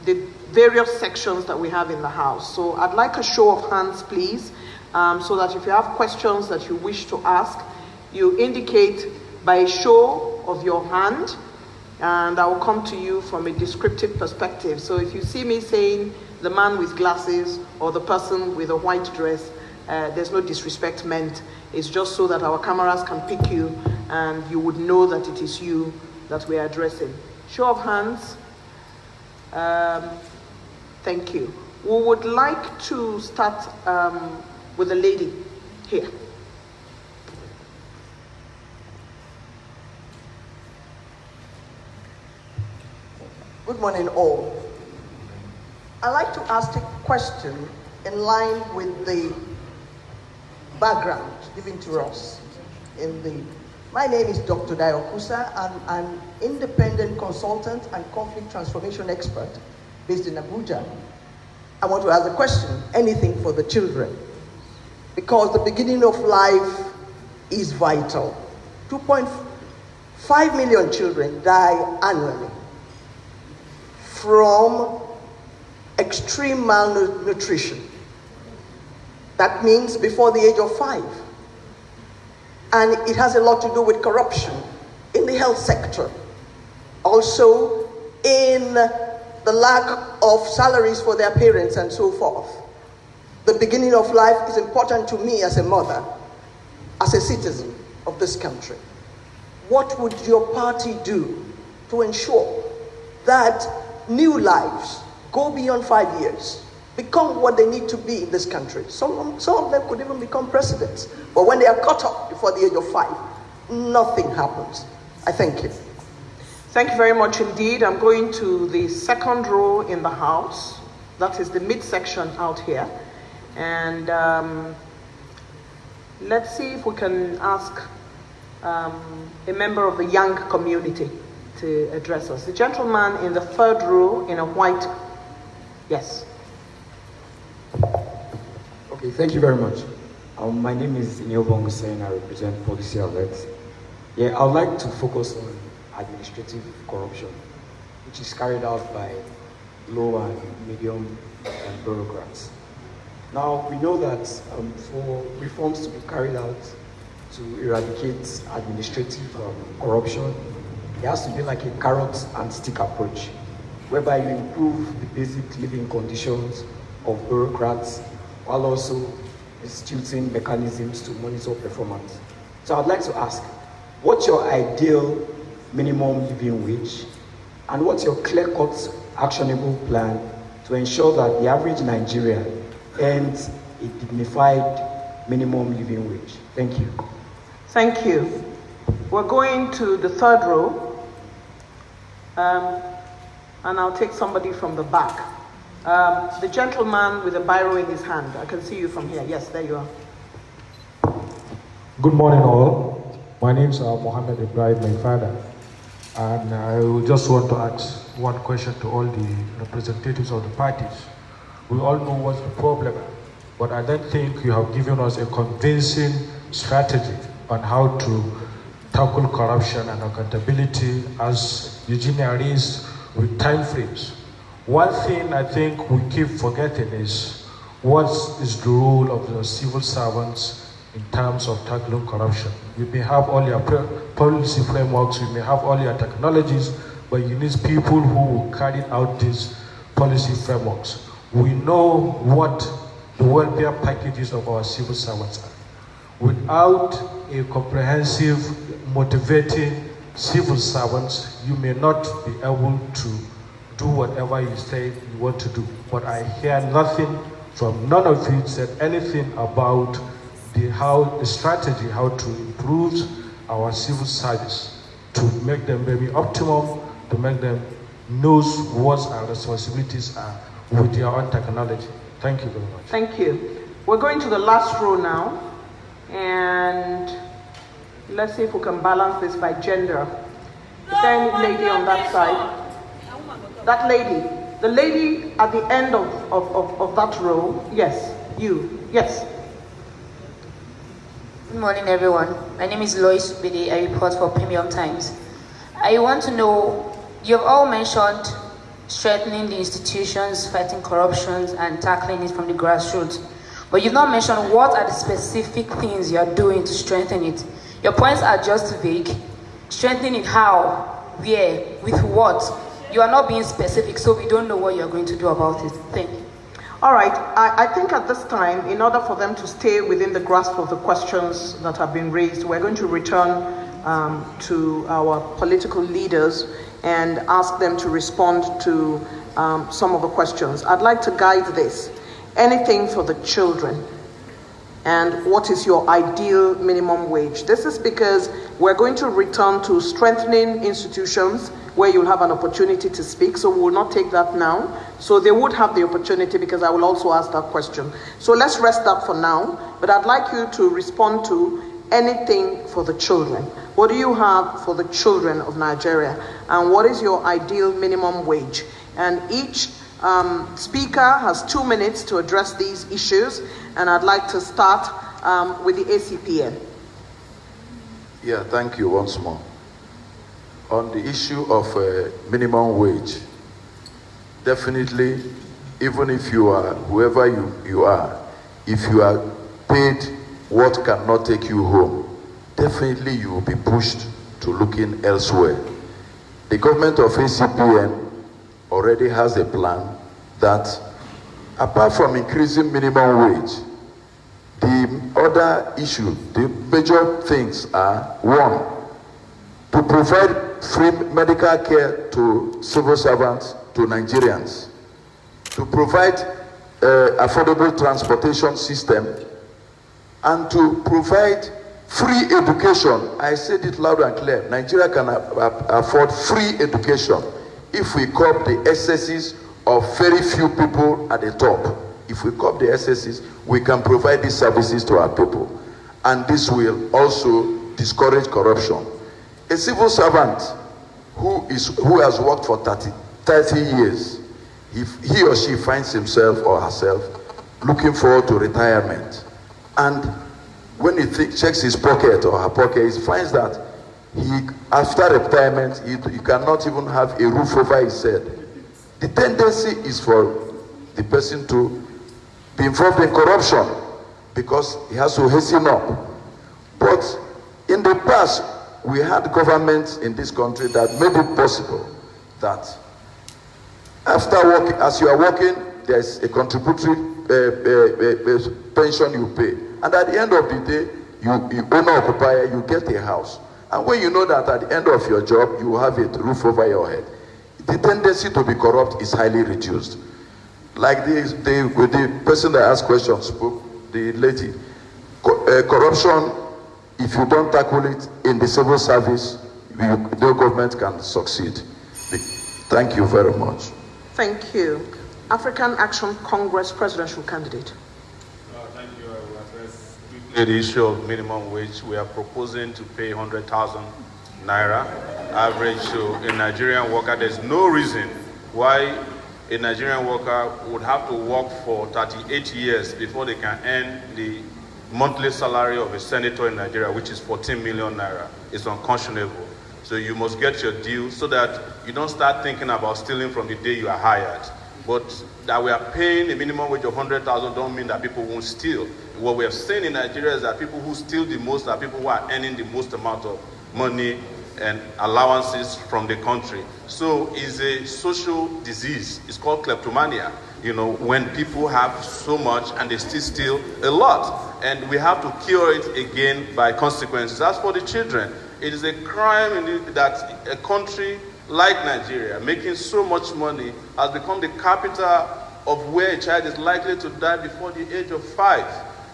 the various sections that we have in the house. So I'd like a show of hands, please, so that if you have questions that you wish to ask, you indicate by a show of your hand, and I will come to you from a descriptive perspective. So if you see me saying the man with glasses or the person with a white dress, there's no disrespect meant. It's just so that our cameras can pick you and you would know that it is you that we are addressing. Show of hands. Thank you. We would like to start with the lady here. Good morning, all. I'd like to ask a question in line with the background given to us. My name is Dr. Dayo Kusa. I'm an independent consultant and conflict transformation expert based in Abuja. I want to ask the question, anything for the children, because the beginning of life is vital. 2.5 million children die annually from extreme malnutrition. That means before the age of 5. And it has a lot to do with corruption in the health sector. Also in the lack of salaries for their parents and so forth. The beginning of life is important to me as a mother, as a citizen of this country. What would your party do to ensure that new lives go beyond 5 years, become what they need to be in this country? Some of them could even become presidents. But when they are cut off before the age of 5, nothing happens. I thank you. Thank you very much indeed. I'm going to the second row in the house. That is the midsection out here. And let's see if we can ask a member of the young community to address us. The gentleman in the third row in a white, yes. Okay, thank you very much. My name is Neil Bongusen. I represent Policy Alerts. Yeah, I would like to focus on administrative corruption, which is carried out by low and medium bureaucrats. Now, we know that for reforms to be carried out to eradicate administrative corruption, there has to be like a carrot and stick approach, whereby you improve the basic living conditions of bureaucrats while also instituting mechanisms to monitor performance. So I'd like to ask, what's your ideal minimum living wage, and what's your clear-cut, actionable plan to ensure that the average Nigerian earns a dignified minimum living wage? Thank you. Thank you. We're going to the third row, and I'll take somebody from the back. The gentleman with a biro in his hand. I can see you from here. Yes, there you are. Good morning, all. My name is Mohammed Ibrahim, my father. And I would just want to ask one question to all the representatives of the parties. We all know what's the problem, but I don't think you have given us a convincing strategy on how to tackle corruption and accountability as Eugenia raised with time frames. One thing I think we keep forgetting is what is the role of the civil servants in terms of tackling corruption. You may have all your policy frameworks, you may have all your technologies, but you need people who will carry out these policy frameworks. We know what the welfare packages of our civil servants are. Without a comprehensive, motivating civil servants, you may not be able to do whatever you say you want to do. But I hear nothing from none of you said anything about the strategy, how to improve our civil service, to make them very optimum, to make them know what our responsibilities are with their own technology. Thank you very much. Thank you. We're going to the last row now, and let's see if we can balance this by gender. Is there any lady on that side? That lady, the lady at the end of that row. Yes, you. Yes. Good morning, everyone. My name is Lois Ubede. I report for Premium Times. I want to know, you have all mentioned strengthening the institutions, fighting corruption, and tackling it from the grassroots. But you've not mentioned what are the specific things you are doing to strengthen it. Your points are just vague. Strengthening it how, where, with what? You are not being specific, so we don't know what you're going to do about it. Thank you. All right, I think at this time, in order for them to stay within the grasp of the questions that have been raised, we're going to return to our political leaders and ask them to respond to some of the questions. I'd like to guide this. Anything for the children. And what is your ideal minimum wage? This is because we're going to return to strengthening institutions where you'll have an opportunity to speak. So we will not take that now. So they would have the opportunity because I will also ask that question. So let's rest that for now. But I'd like you to respond to anything for the children. What do you have for the children of Nigeria? And what is your ideal minimum wage? And each speaker has 2 minutes to address these issues. And I'd like to start with the ACPN. Yeah, thank you once more. On the issue of minimum wage, definitely, even if you are, whoever you are, if you are paid what cannot take you home, definitely you will be pushed to looking elsewhere. The government of ACPN already has a plan that, apart from increasing minimum wage, the other issue, the major things are, one, to provide free medical care to civil servants, to Nigerians, to provide affordable transportation system, and to provide free education. I said it loud and clear. Nigeria can afford free education if we curb the excesses of very few people at the top. If we curb the excesses, we can provide these services to our people. And this will also discourage corruption. A civil servant who has worked for 30 years, if he or she finds himself or herself looking forward to retirement, and when he checks his pocket or her pocket, he finds that after retirement, he cannot even have a roof over his head. The tendency is for the person to be involved in corruption because he has to hasten up. But in the past, we had governments in this country that made it possible that after working, as you are working, there's a contributory pension you pay. And at the end of the day, you owner-occupier, you get a house. And when you know that at the end of your job, you have a roof over your head, the tendency to be corrupt is highly reduced. Like with the person that asked questions spoke, the lady, corruption, if you don't tackle it in the civil service, no government can succeed. Thank you very much. Thank you. African Action Congress presidential candidate. Thank you. I will address quickly the issue of minimum wage. We are proposing to pay 100,000 naira average to a Nigerian worker. There's no reason why a Nigerian worker would have to work for 38 years before they can earn the monthly salary of a senator in Nigeria, which is 14 million naira. It's unconscionable. So you must get your due so that you don't start thinking about stealing from the day you are hired. But that we are paying a minimum wage of 100,000 don't mean that people won't steal. What we have seen in Nigeria is that people who steal the most are people who are earning the most amount of money and allowances from the country. So it's a social disease. It's called kleptomania. You know, when people have so much and they still steal a lot. And we have to cure it again by consequences. As for the children, it is a crime that a country like Nigeria, making so much money, has become the capital of where a child is likely to die before the age of 5.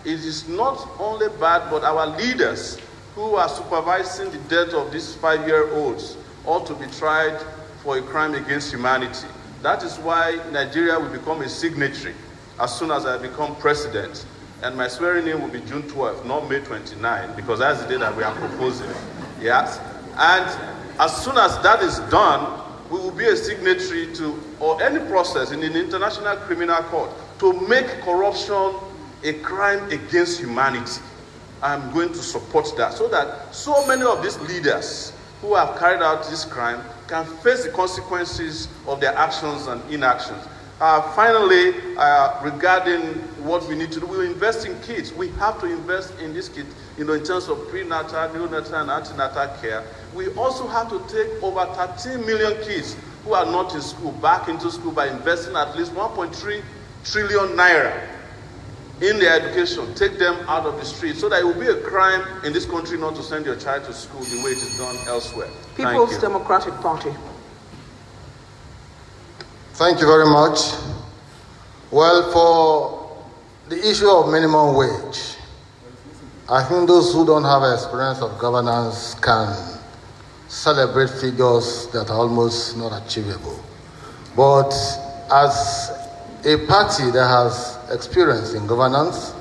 It is not only bad, but our leaders who are supervising the death of these 5-year-olds ought to be tried for a crime against humanity. That is why Nigeria will become a signatory as soon as I become president. And my swearing in will be June 12th, not May 29, because that's the day that we are proposing. Yes? And as soon as that is done, we will be a signatory to, or any process in the International Criminal Court, to make corruption a crime against humanity. I'm going to support that, so that so many of these leaders who have carried out this crime can face the consequences of their actions and inactions. Finally, regarding what we need to do, we invest in kids. We have to invest in these kids, you know, in terms of prenatal, neonatal, and antenatal care. We also have to take over 13 million kids who are not in school back into school by investing at least 1.3 trillion naira in their education. Take them out of the street, so that it will be a crime in this country not to send your child to school the way it is done elsewhere. People's Democratic Party. Thank you very much. Well, for the issue of minimum wage, I think those who don't have experience of governance can celebrate figures that are almost not achievable. But as a party that has experience in governance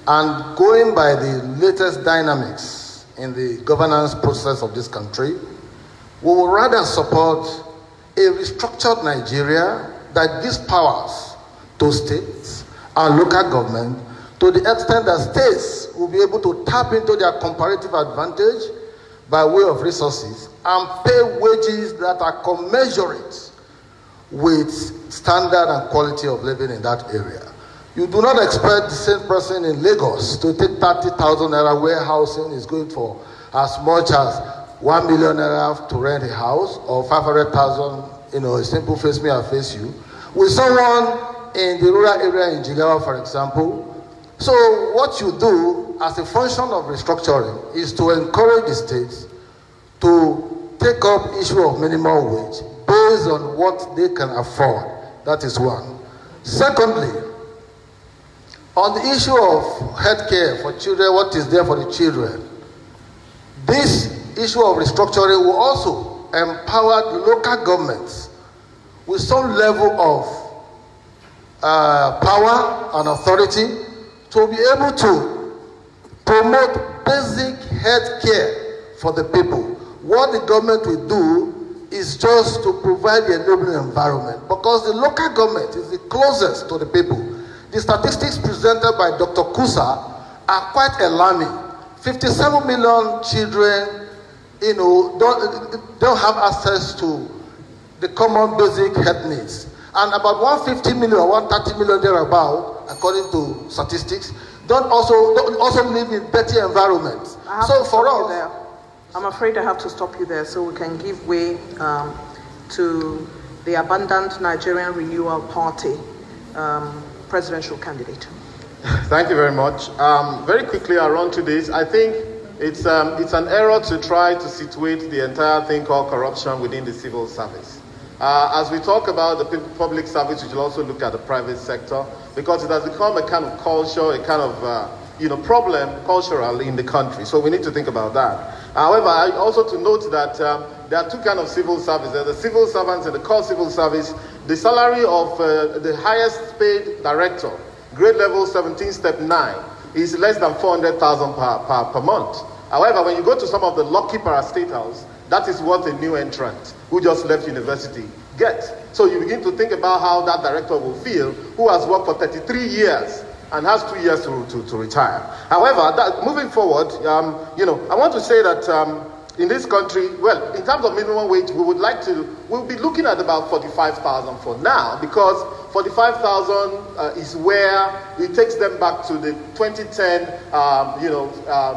and going by the latest dynamics in the governance process of this country, we will rather support a restructured Nigeria that gives powers to states and local government to the extent that states will be able to tap into their comparative advantage by way of resources and pay wages that are commensurate with standard and quality of living in that area. You do not expect the same person in Lagos to take 30,000 naira where housing is going for as much as 1 million naira to rent a house, or 500,000, you know, a simple face me and face you, with someone in the rural area in Jigawa, for example. So what you do as a function of restructuring is to encourage the states to take up issue of minimum wage based on what they can afford. That is one. Secondly, on the issue of healthcare for children, what is there for the children, this issue of restructuring will also empower the local governments with some level of power and authority to be able to promote basic health care for the people. What the government will do is just to provide the enabling environment, because the local government is the closest to the people. The statistics presented by Dr. Kusa are quite alarming. 57 million children, you know, don't have access to the common basic health needs. And about 150 million, 130 million thereabout, according to statistics, don't also live in dirty environments. So for us, I'm afraid I have to stop you there so we can give way to the abundant Nigerian Renewal Party presidential candidate. Thank you very much. Very quickly, I'll run through this. I think it's an error to try to situate the entire thing called corruption within the civil service. As we talk about the public service, we should also look at the private sector, because it has become a kind of culture, a kind of problem cultural in the country. So we need to think about that. However, I also to note that there are two kinds of civil service. There are the civil servants and the core civil service. The salary of the highest paid director, grade level 17, step 9, is less than 400,000 per month. However, when you go to some of the lucky parastatals, That is what a new entrant who just left university gets. So you begin to think about how that director will feel, who has worked for 33 years and has 2 years to retire. However, moving forward, I want to say that in this country, well, in terms of minimum wage, we'll be looking at about 45,000 for now, because 45,000 is where it takes them back to the 2010,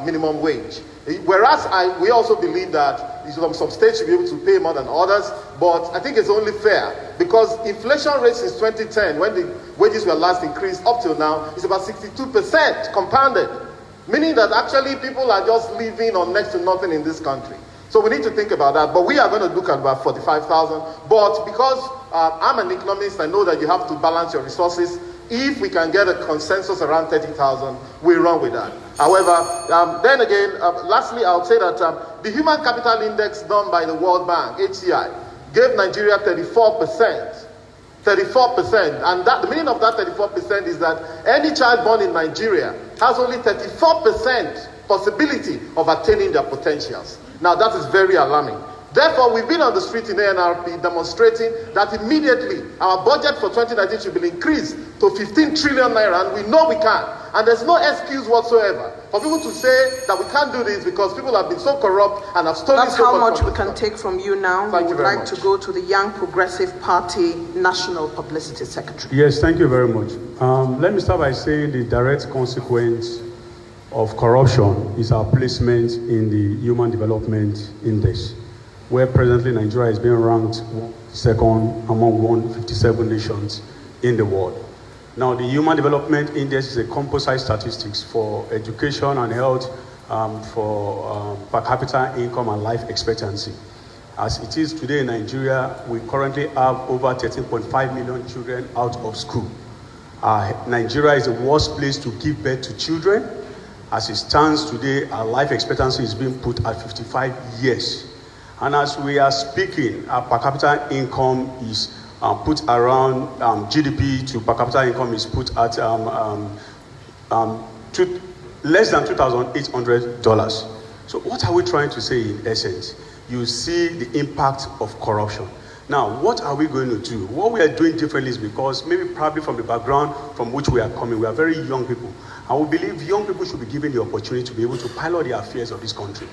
minimum wage. Whereas we also believe that some states should be able to pay more than others, but I think it's only fair because inflation rate since 2010, when the wages were last increased up till now, is about 62% compounded, meaning that actually people are just living on next to nothing in this country. So we need to think about that, but we are going to look at about 45,000. But because I'm an economist, I know that you have to balance your resources. If we can get a consensus around 30,000, we run with that. However, then again, lastly, I would say that the Human Capital Index done by the World Bank, HCI, gave Nigeria 34%. 34%. And the meaning of that 34% is that any child born in Nigeria has only 34% possibility of attaining their potentials. Now, that is very alarming. Therefore, we've been on the street in ANRP demonstrating that immediately our budget for 2019 should be increased to 15 trillion naira, and we know we can. And there's no excuse whatsoever for people to say that we can't do this because people have been so corrupt and have stolen That's so how much we can take from you now. Thank you very would like much. to go to the Young Progressive Party National Publicity Secretary. Yes, thank you very much. Let me start by saying the direct consequence of corruption is our placement in the Human Development Index, where presently Nigeria is being ranked second among 157 nations in the world. Now, the Human Development Index is a composite statistics for education and health, for per capita income and life expectancy. As it is today in Nigeria, we currently have over 13.5 million children out of school. Nigeria is the worst place to give birth to children. As it stands today, our life expectancy is being put at 55 years. And as we are speaking, our per capita income is put around GDP to per capita income is put at less than $2,800. So what are we trying to say in essence? You see the impact of corruption. Now, what are we going to do? What we are doing differently is because maybe probably from the background from which we are coming, we are very young people. And we believe young people should be given the opportunity to be able to pilot the affairs of this country.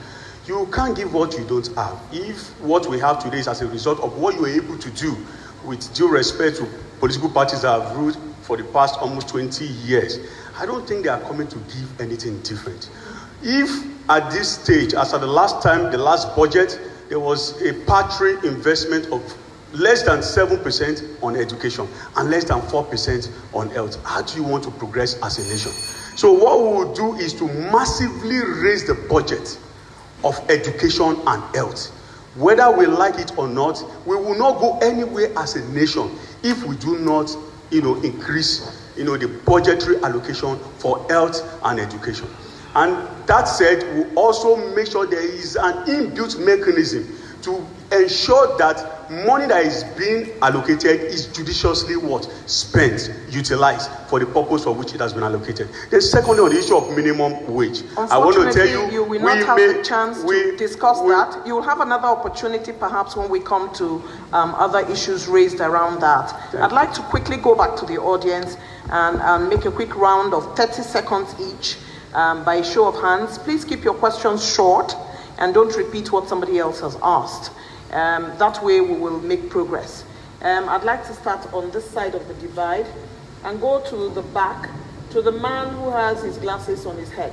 You can't give what you don't have. If what we have today is as a result of what you were able to do, with due respect to political parties that have ruled for the past almost 20 years, I don't think they are coming to give anything different. If at this stage, as at the last time, the last budget, there was a paltry investment of less than 7% on education and less than 4% on health, how do you want to progress as a nation? So what we will do is to massively raise the budget of education and health. Whether we like it or not, we will not go anywhere as a nation if we do not, increase, the budgetary allocation for health and education. And that said, we also make sure there is an inbuilt mechanism to ensure that money that is being allocated is judiciously spent, utilized for the purpose for which it has been allocated. Then secondly, on the issue of minimum wage, I want to tell you will not have the chance to discuss that. You will have another opportunity perhaps when we come to other issues raised around that. I'd like to quickly go back to the audience and make a quick round of 30 seconds each by a show of hands. Please keep your questions short and don't repeat what somebody else has asked. That way we will make progress. I'd like to start on this side of the divide and go to the back, to the man who has his glasses on his head.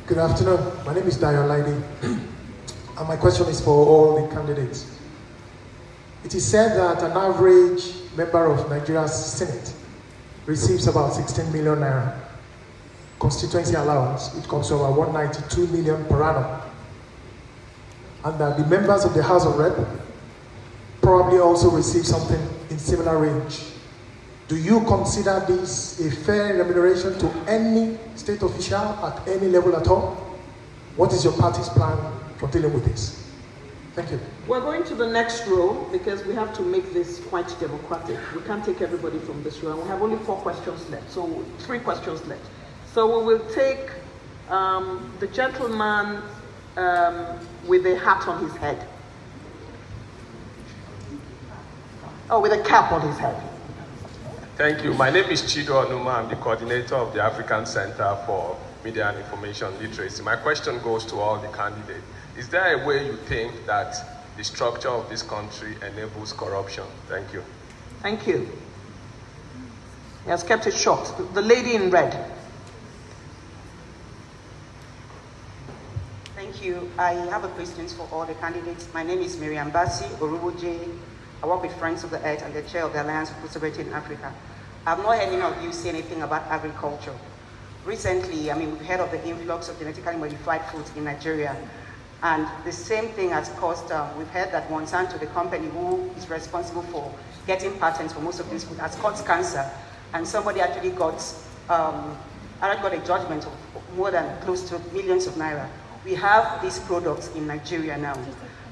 Good afternoon. My name is Dayo Laide, and my question is for all the candidates. It is said that an average member of Nigeria's Senate receives about 16 million naira. Constituency allowance, it comes to about 192 million per annum. And that the members of the House of Rep probably also receive something in similar range. Do you consider this a fair remuneration to any state official at any level at all? What is your party's plan for dealing with this? Thank you. We're going to the next row because we have to make this quite democratic. We can't take everybody from this row, and we have only 4 questions left, so 3 questions left. So we will take The gentleman with the hat on his head. Oh, with a cap on his head. Thank you. My name is Chido Onuma. I'm the coordinator of the African Center for Media and Information Literacy. My question goes to all the candidates. Is there a way you think that the structure of this country enables corruption? Thank you. Thank you. He has kept it short. The lady in red. Thank you. I have a question for all the candidates. My name is Miriam Bassi Oruboje. I work with Friends of the Earth and the chair of the Alliance for Prosperity in Africa. I've not heard any of you say anything about agriculture. Recently, we've heard of the influx of genetically modified foods in Nigeria. And the same thing has caused, we've heard that Monsanto, the company who is responsible for getting patents for most of this food, has caused cancer. And somebody actually got a judgment of more than close to millions of naira. We have these products in Nigeria now.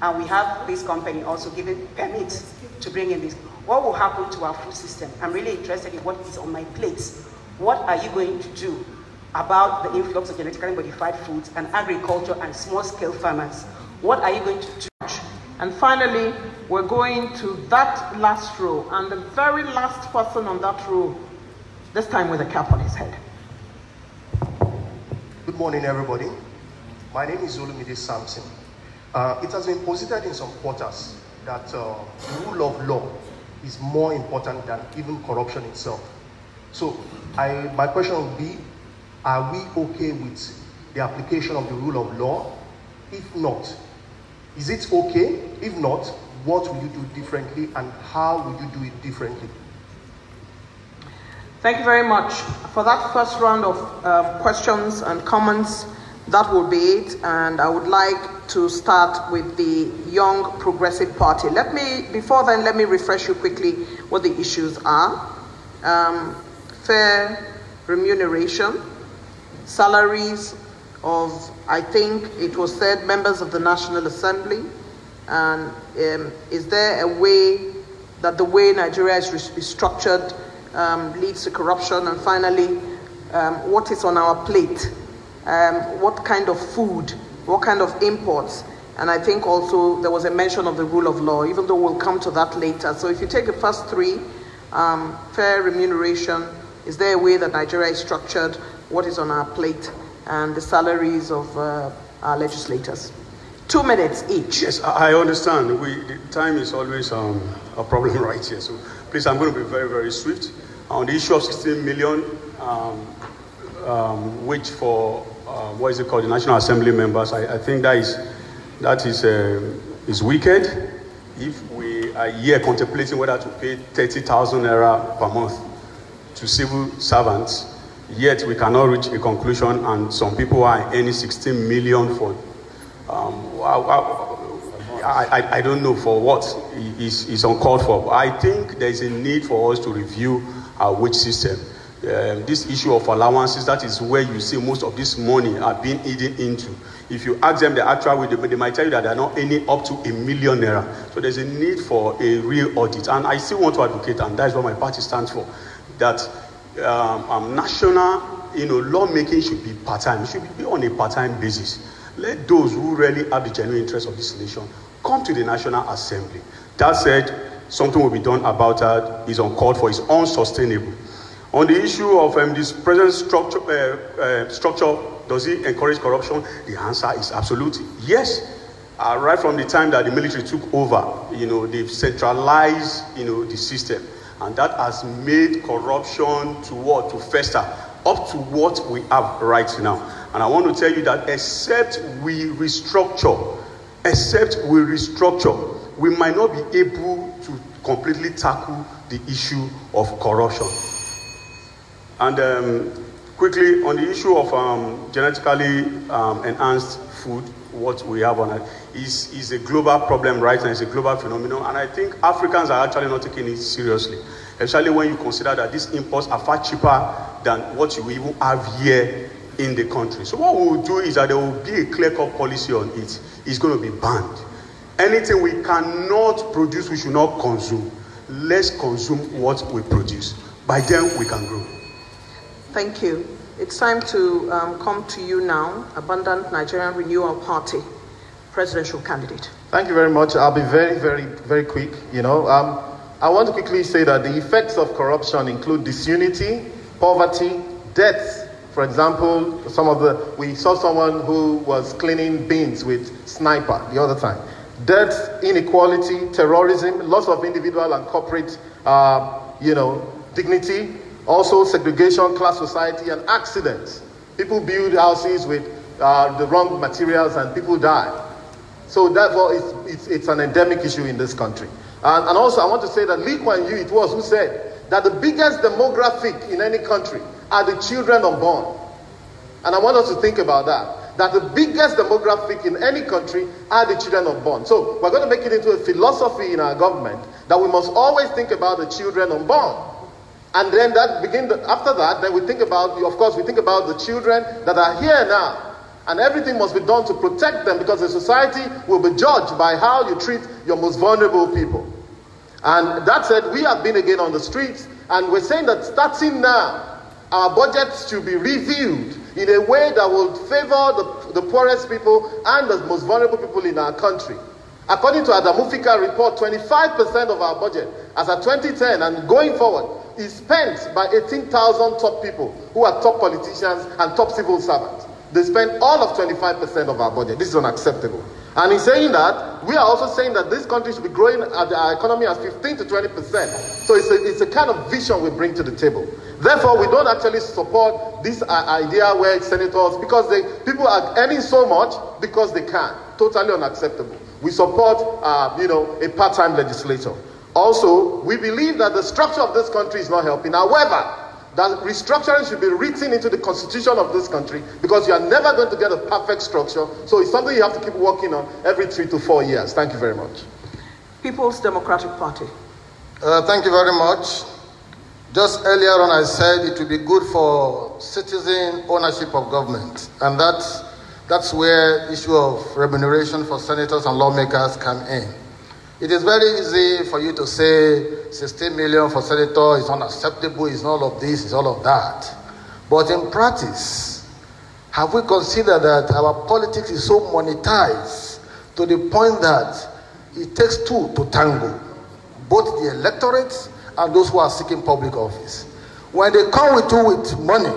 And we have this company also giving permits to bring in this. What will happen to our food system? I'm really interested in what is on my plate. What are you going to do about the influx of genetically modified foods and agriculture and small-scale farmers? What are you going to do? And finally, we're going to that last row, and the very last person on that row, this time with a cap on his head. Good morning, everybody. My name is Olumide Samson. It has been posited in some quarters that the rule of law is more important than even corruption itself. So my question would be, are we okay with the application of the rule of law? If not, is it okay? If not, what will you do differently and how will you do it differently? Thank you very much. For that first round of questions and comments, that will be it. And I would like to start with the Young Progressive Party. Before then, let me refresh you quickly what the issues are. Fair remuneration, salaries of, I think it was said, members of the National Assembly. And is there a way that the way Nigeria is structured leads to corruption? And finally, what is on our plate? What kind of food, what kind of imports? And I think also there was a mention of the rule of law, even though we'll come to that later. So if you take the first three, fair remuneration, is there a way that Nigeria is structured, what is on our plate, and the salaries of our legislators? 2 minutes each. Yes, I understand. The time is always a problem right here. So please, I'm going to be very, very swift. On the issue of 16 million, which for what is it called, the National Assembly members, I think that is wicked. If we are here contemplating whether to pay 30,000 naira per month to civil servants, yet we cannot reach a conclusion, and some people are earning 16 million for I don't know for what is uncalled for. I think there is a need for us to review our wage system. This issue of allowances, that is where you see most of this money are being eaten into. If you ask them the actual way, they might tell you that they are not earning up to 1 million naira. So there's a need for a real audit. And I still want to advocate, and that's what my party stands for, that national lawmaking should be part-time. It should be on a part-time basis. Let those who really have the genuine interest of this nation come to the National Assembly. That said, something will be done about that. Is uncalled for. It's unsustainable. On the issue of this present structure, does it encourage corruption? The answer is absolutely yes. Right from the time that the military took over, they've centralized, the system, and that has made corruption to fester up to what we have right now. And I want to tell you that except we restructure, we might not be able to completely tackle the issue of corruption. And quickly, on the issue of genetically enhanced food, what we have on it is a global problem right now. It's a global phenomenon. And I think Africans are actually not taking it seriously, especially when you consider that these imports are far cheaper than what you even have here in the country. So what we will do is that there will be a clear-cut policy on it. It's going to be banned. Anything we cannot produce, we should not consume. Let's consume what we produce. By then, we can grow. Thank you. It's time to come to you now, Abundant Nigerian Renewal Party, presidential candidate. Thank you very much. I'll be very, very, very quick. I want to quickly say that the effects of corruption include disunity, poverty, death. For example, we saw someone who was cleaning bins with sniper the other time. Death, inequality, terrorism, loss of individual and corporate, dignity. Also segregation, class society, and accidents. People build houses with the wrong materials and people die. So therefore, it's an endemic issue in this country. And also, I want to say that Lee Kuan Yew, it was who said that the biggest demographic in any country are the children unborn. And I want us to think about that the biggest demographic in any country are the children unborn. So we're going to make it into a philosophy in our government that we must always think about the children unborn. And then after that, then we think about the children that are here now. And everything must be done to protect them, because the society will be judged by how you treat your most vulnerable people. And that said, we have been again on the streets, and we're saying that starting now, our budgets should be reviewed in a way that will favor the poorest people and the most vulnerable people in our country. According to Adamufika report, 25% of our budget as of 2010 and going forward is spent by 18,000 top people who are top politicians and top civil servants. They spend all of 25% of our budget. This is unacceptable. And in saying that, we are also saying that this country should be growing our economy at 15 to 20%. So it's a kind of vision we bring to the table. Therefore, we don't actually support this idea where senators, because people are earning so much because they can. Totally unacceptable. We support, a part-time legislator. Also, we believe that the structure of this country is not helping. However, that restructuring should be written into the constitution of this country, because you are never going to get a perfect structure. So it's something you have to keep working on every 3 to 4 years. Thank you very much. People's Democratic Party. Thank you very much. Just earlier on, I said it would be good for citizen ownership of government. And that's where the issue of remuneration for senators and lawmakers come in. It is very easy for you to say 16 million for senator is unacceptable, it's all of this, it's all of that. But in practice, have we considered that our politics is so monetized to the point that it takes two to tango, both the electorate and those who are seeking public office? When they come with you with money,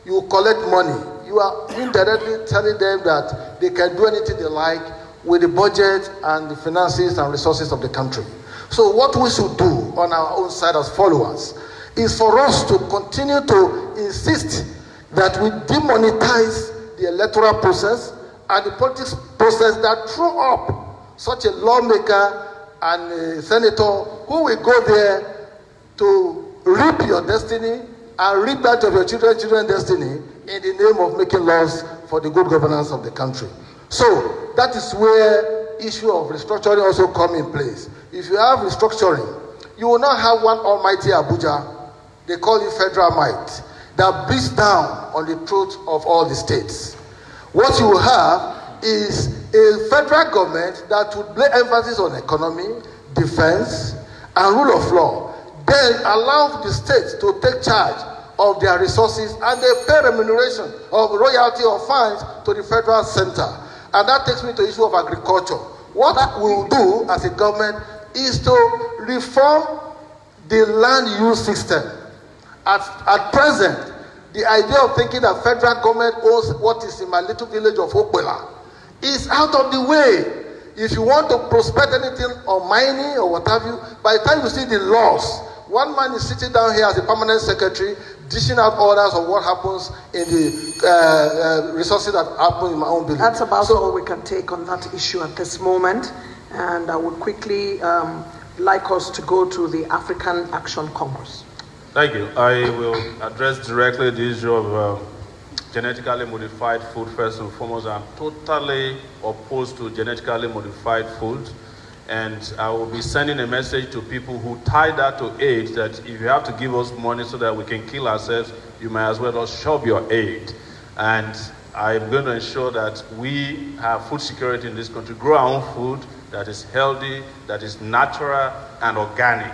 you collect money, you are indirectly telling them that they can do anything they like with the budget and the finances and resources of the country. So what we should do on our own side as followers is for us to continue to insist that we demonetize the electoral process and the politics process that threw up such a lawmaker and a senator who will go there to reap your destiny and reap that of your children's destiny in the name of making laws for the good governance of the country. So that is where issue of restructuring also come in place. If you have restructuring, you will not have one almighty Abuja, they call it federal might, that beats down on the throat of all the states. What you will have is a federal government that would lay emphasis on economy, defense, and rule of law, then allow the states to take charge of their resources, and they pay remuneration of royalty or fines to the federal center. And that takes me to the issue of agriculture. What we will do as a government is to reform the land use system. At present, the idea of thinking that federal government owns what is in my little village of Okwela is out of the way. If you want to prospect anything or mining or what have you, by the time you see the laws, one man is sitting down here as a permanent secretary, dishing out orders of what happens in the resources that happen in my own building. That's about all we can take on that issue at this moment. And I would quickly like us to go to the African Action Congress. Thank you. I will address directly the issue of genetically modified food first and foremost. I'm totally opposed to genetically modified food. And I will be sending a message to people who tie that to aid, that if you have to give us money so that we can kill ourselves, you may as well just shove your aid. And I'm going to ensure that we have food security in this country, grow our own food that is healthy, that is natural and organic.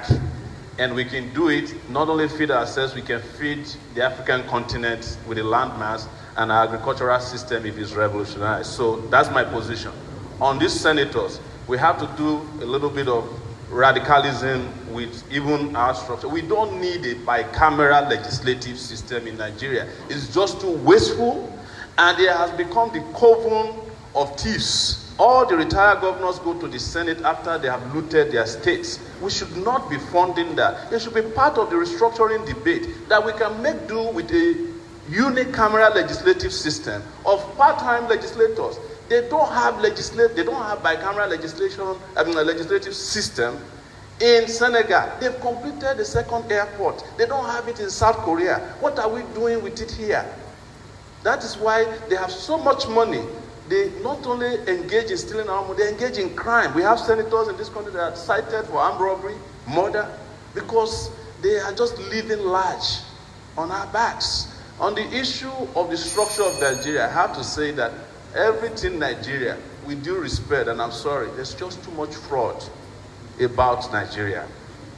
And we can do it, not only feed ourselves, we can feed the African continent with a landmass and our agricultural system if it's revolutionized. So that's my position. On these senators, we have to do a little bit of radicalism with even our structure. We don't need a bicameral legislative system in Nigeria. It's just too wasteful, and it has become the coven of thieves. All the retired governors go to the Senate after they have looted their states. We should not be funding that. It should be part of the restructuring debate that we can make do with a unicameral legislative system of part-time legislators. They don't have bicameral legislative system in Senegal. They've completed the second airport. They don't have it in South Korea. What are we doing with it here? That is why they have so much money. They not only engage in stealing our money, they engage in crime. We have senators in this country that are cited for armed robbery, murder, because they are just living large on our backs. On the issue of the structure of Nigeria, I have to say that everything Nigeria, with due respect, and I'm sorry, there's just too much fraud about Nigeria,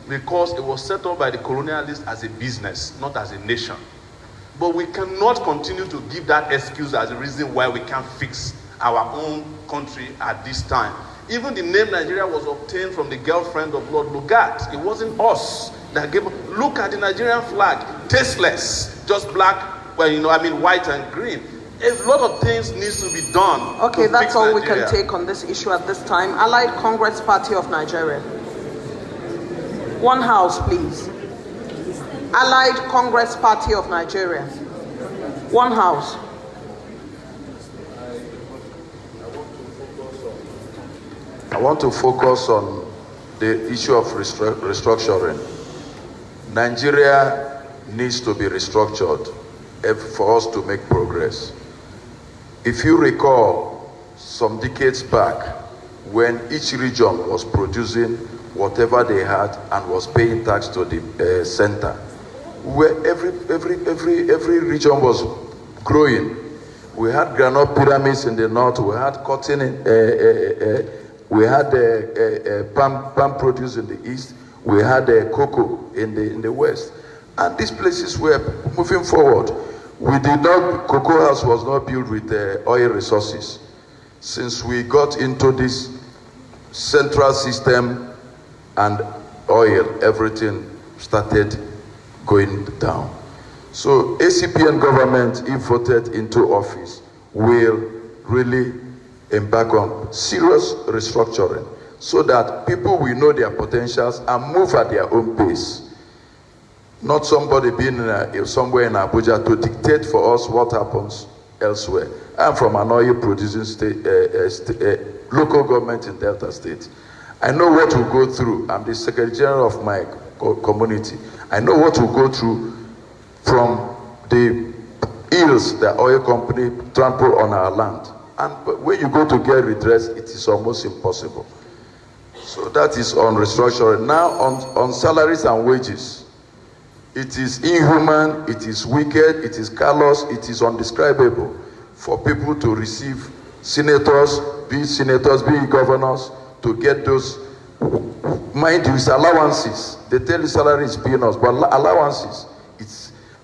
because it was set up by the colonialists as a business, not as a nation. But we cannot continue to give that excuse as a reason why we can't fix our own country at this time. Even the name Nigeria was obtained from the girlfriend of Lord Lugard. It wasn't us that gave. Look at the Nigerian flag, tasteless, just black, white and green. A lot of things needs to be done. Okay, that's all we can take on this issue at this time. Allied Congress Party of Nigeria. One house, please. Allied Congress Party of Nigeria. One house. I want to focus on the issue of restructuring. Nigeria needs to be restructured for us to make progress. If you recall, some decades back, when each region was producing whatever they had and was paying tax to the center, where every region was growing. We had granite pyramids in the north, we had cotton, we had palm produce in the east, we had cocoa in the west. And these places were moving forward. Cocoa house was not built with oil resources. Since we got into this central system and oil, everything started going down. So ACPN government, if voted into office, will really embark on serious restructuring so that people will know their potentials and move at their own pace. Not somebody being somewhere in Abuja to dictate for us what happens elsewhere. I'm from an oil producing state, local government in Delta State. I know what we go through. I'm the Secretary General of my community. I know what we go through from the ills the oil company trample on our land. And when you go to get redress, it is almost impossible. So that is on restructuring. Now on salaries and wages. It is inhuman, it is wicked, it is callous, it is undescribable for people to receive senators, be governors, to get those, mind you, it's allowances. They tell you salary is peanuts, but allowances.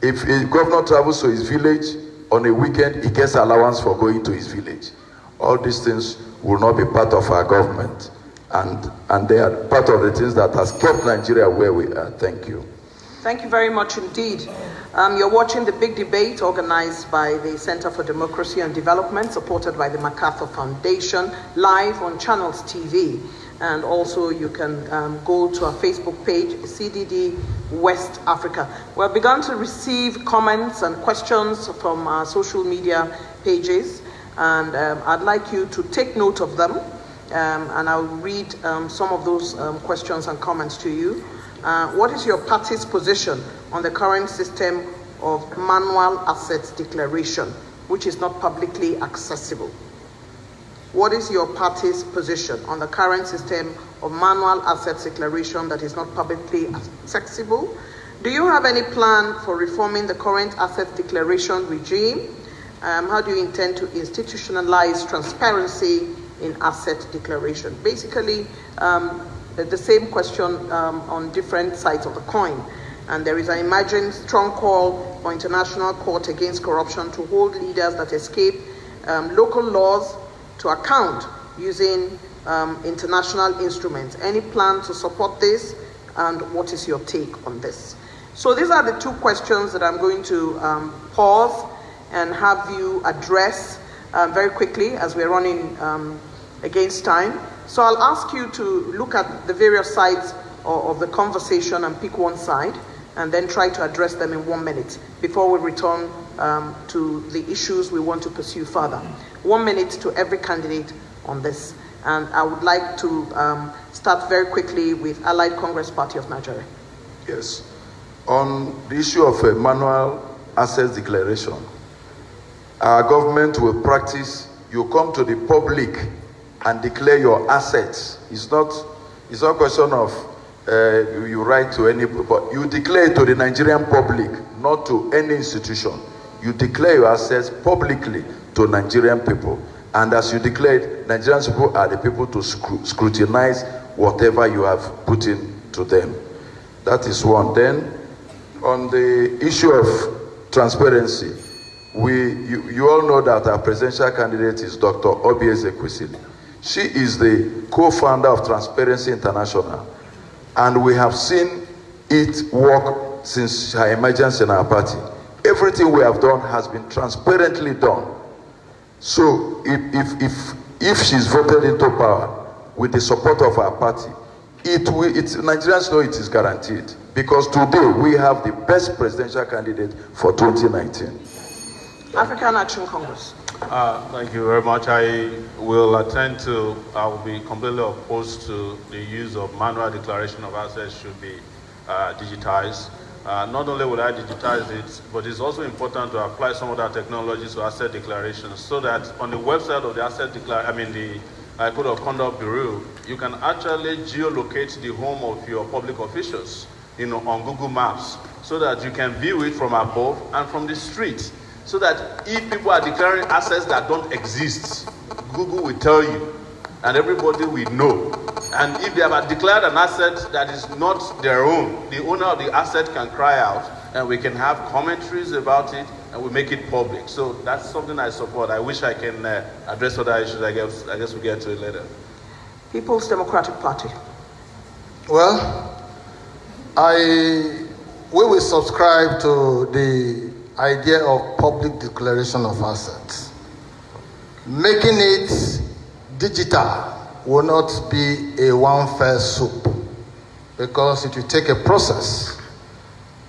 If a governor travels to his village on a weekend, he gets allowance for going to his village. All these things will not be part of our government. And they are part of the things that has kept Nigeria where we are. Thank you. Thank you very much indeed. You're watching the big debate organized by the Center for Democracy and Development, supported by the MacArthur Foundation, live on Channels TV. And also you can go to our Facebook page, CDD West Africa. We've begun to receive comments and questions from our social media pages, and I'd like you to take note of them, and I'll read some of those questions and comments to you. What is your party's position on the current system of manual assets declaration, which is not publicly accessible? What is your party's position on the current system of manual assets declaration that is not publicly accessible? Do you have any plan for reforming the current assets declaration regime? How do you intend to institutionalize transparency in asset declaration? Basically, the same question on different sides of the coin. And there is an emerging strong call for international court against corruption to hold leaders that escape local laws to account using international instruments. Any plan to support this, and what is your take on this? So these are the two questions that I'm going to pause and have you address very quickly, as we're running against time. So I'll ask you to look at the various sides of the conversation and pick one side, and then try to address them in 1 minute before we return to the issues we want to pursue further. 1 minute to every candidate on this. And I would like to start very quickly with Allied Congress Party of Nigeria. Yes. On the issue of a manual assets declaration, our government will practice, you come to the public and declare your assets. It's not a question of you write to any, but you declare to the Nigerian public, not to any institution. You declare your assets publicly to Nigerian people. And as you declared, Nigerian people are the people to scrutinize whatever you have put in to them. That is one. Then, on the issue of transparency, you all know that our presidential candidate is Dr. Obi Ezekwesili. She is the co-founder of Transparency International. And we have seen it work since her emergence in our party. Everything we have done has been transparently done. So if she's voted into power with the support of our party, Nigerians know it is guaranteed. Because today we have the best presidential candidate for 2019. African Action Congress. Thank you very much. I will be completely opposed to the use of manual declaration of assets should be digitized. Not only will I digitize it, but it's also important to apply some of that technology to asset declarations so that on the website of the the Code of Conduct Bureau, you can actually geolocate the home of your public officials, on Google Maps, so that you can view it from above and from the street. So that if people are declaring assets that don't exist, Google will tell you, and everybody will know. And if they have declared an asset that is not their own, the owner of the asset can cry out, and we can have commentaries about it, and we make it public. So that's something I support. I wish I can address other issues. I guess we'll get to it later. People's Democratic Party. Well, we will subscribe to the idea of public declaration of assets. Making it digital will not be a one-fell swoop, because it will take a process.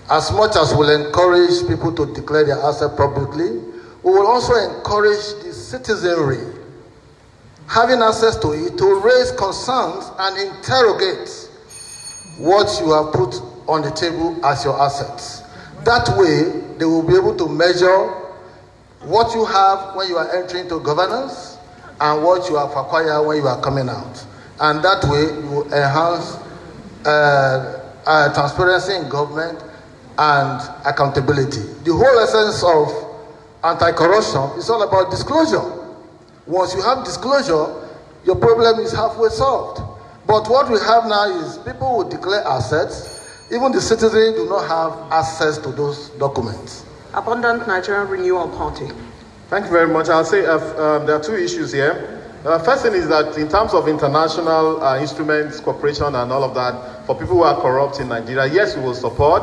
As much as we'll encourage people to declare their asset publicly, we will also encourage the citizenry having access to it to raise concerns and interrogate what you have put on the table as your assets. That way, they will be able to measure what you have when you are entering into governance and what you have acquired when you are coming out. And that way, you will enhance transparency in government and accountability. The whole essence of anti-corruption is all about disclosure. Once you have disclosure, your problem is halfway solved. But what we have now is people will declare assets. Even the citizens do not have access to those documents. Abundant Nigerian Renewal Party. Thank you very much. I'll say there are two issues here. First thing is that in terms of international instruments, cooperation and all of that, for people who are corrupt in Nigeria, yes, we will support,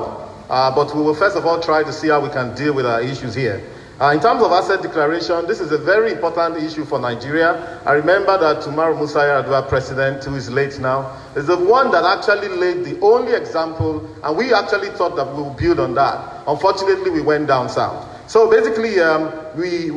but we will first of all try to see how we can deal with our issues here. In terms of asset declaration, this is a very important issue for Nigeria. I remember that Umaru Musa Yar'Adua, president, who is late now, is the one that actually laid the only example, and we actually thought that we would build on that. Unfortunately, we went down south. So basically, he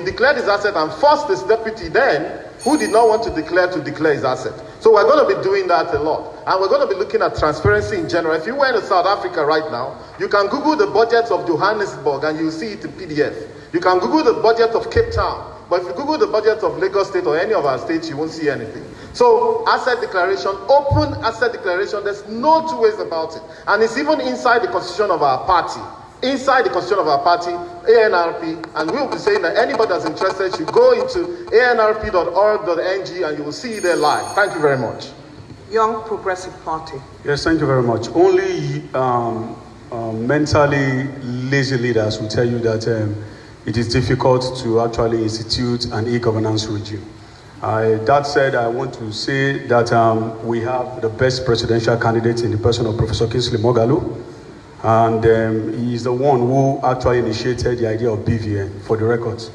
declared his asset and forced his deputy then, who did not want to declare his asset. So we're going to be doing that a lot. And we're going to be looking at transparency in general. If you went to South Africa right now, you can Google the budgets of Johannesburg and you'll see it in PDF. You can Google the budget of Cape Town. But if you Google the budget of Lagos State or any of our states, you won't see anything. So asset declaration, open asset declaration, there's no two ways about it. And it's even inside the constitution of our party. Inside the constitution of our party, ANRP, and we'll be saying that anybody that's interested should go into anrp.org.ng and you will see it there live. Thank you very much. Young Progressive Party. Yes, thank you very much. Only mentally lazy leaders will tell you that it is difficult to actually institute an e-governance regime. That said, I want to say that we have the best presidential candidate in the person of Professor Kingsley Moghalu, and he is the one who actually initiated the idea of BVN, for the records.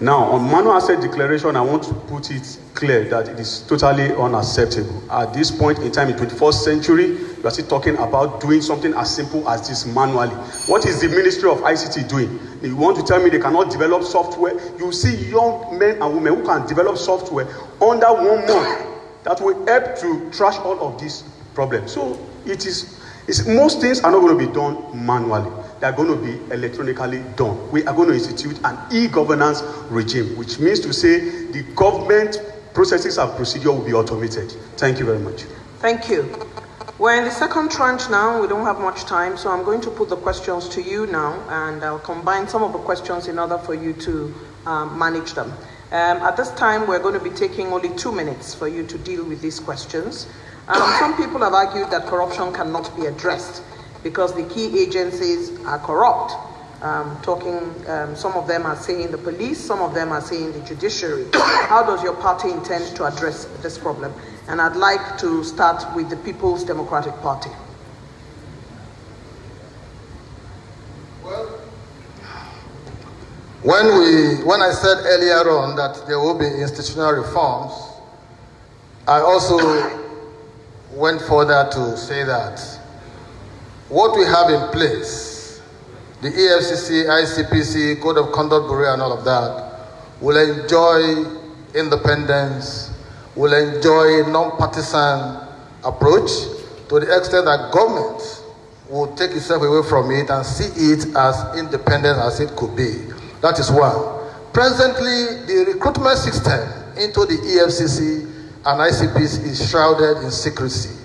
Now, on manual asset declaration, I want to put it clear that it is totally unacceptable. At this point in time, in the 21st century, we are still talking about doing something as simple as this manually. What is the Ministry of ICT doing? You want to tell me they cannot develop software? You see young men and women who can develop software under 1 month that will help to trash all of these problems. So most things are not going to be done manually. They are going to be electronically done. We are going to institute an e-governance regime, which means to say the government processes and procedure will be automated. Thank you very much. Thank you. We're in the second tranche now. We don't have much time, so I'm going to put the questions to you now, and I'll combine some of the questions in order for you to manage them. At this time, we're going to be taking only 2 minutes for you to deal with these questions. Some people have argued that corruption cannot be addressed because the key agencies are corrupt. Some of them are saying the police, some of them are saying the judiciary. How does your party intend to address this problem? And I'd like to start with the People's Democratic Party. Well, when I said earlier on that there will be institutional reforms, I also went further to say that what we have in place, the EFCC, ICPC, Code of Conduct Bureau and all of that, will enjoy independence, will enjoy non-partisan approach to the extent that government will take itself away from it and see it as independent as it could be. That is one. Presently, the recruitment system into the EFCC and ICPC is shrouded in secrecy.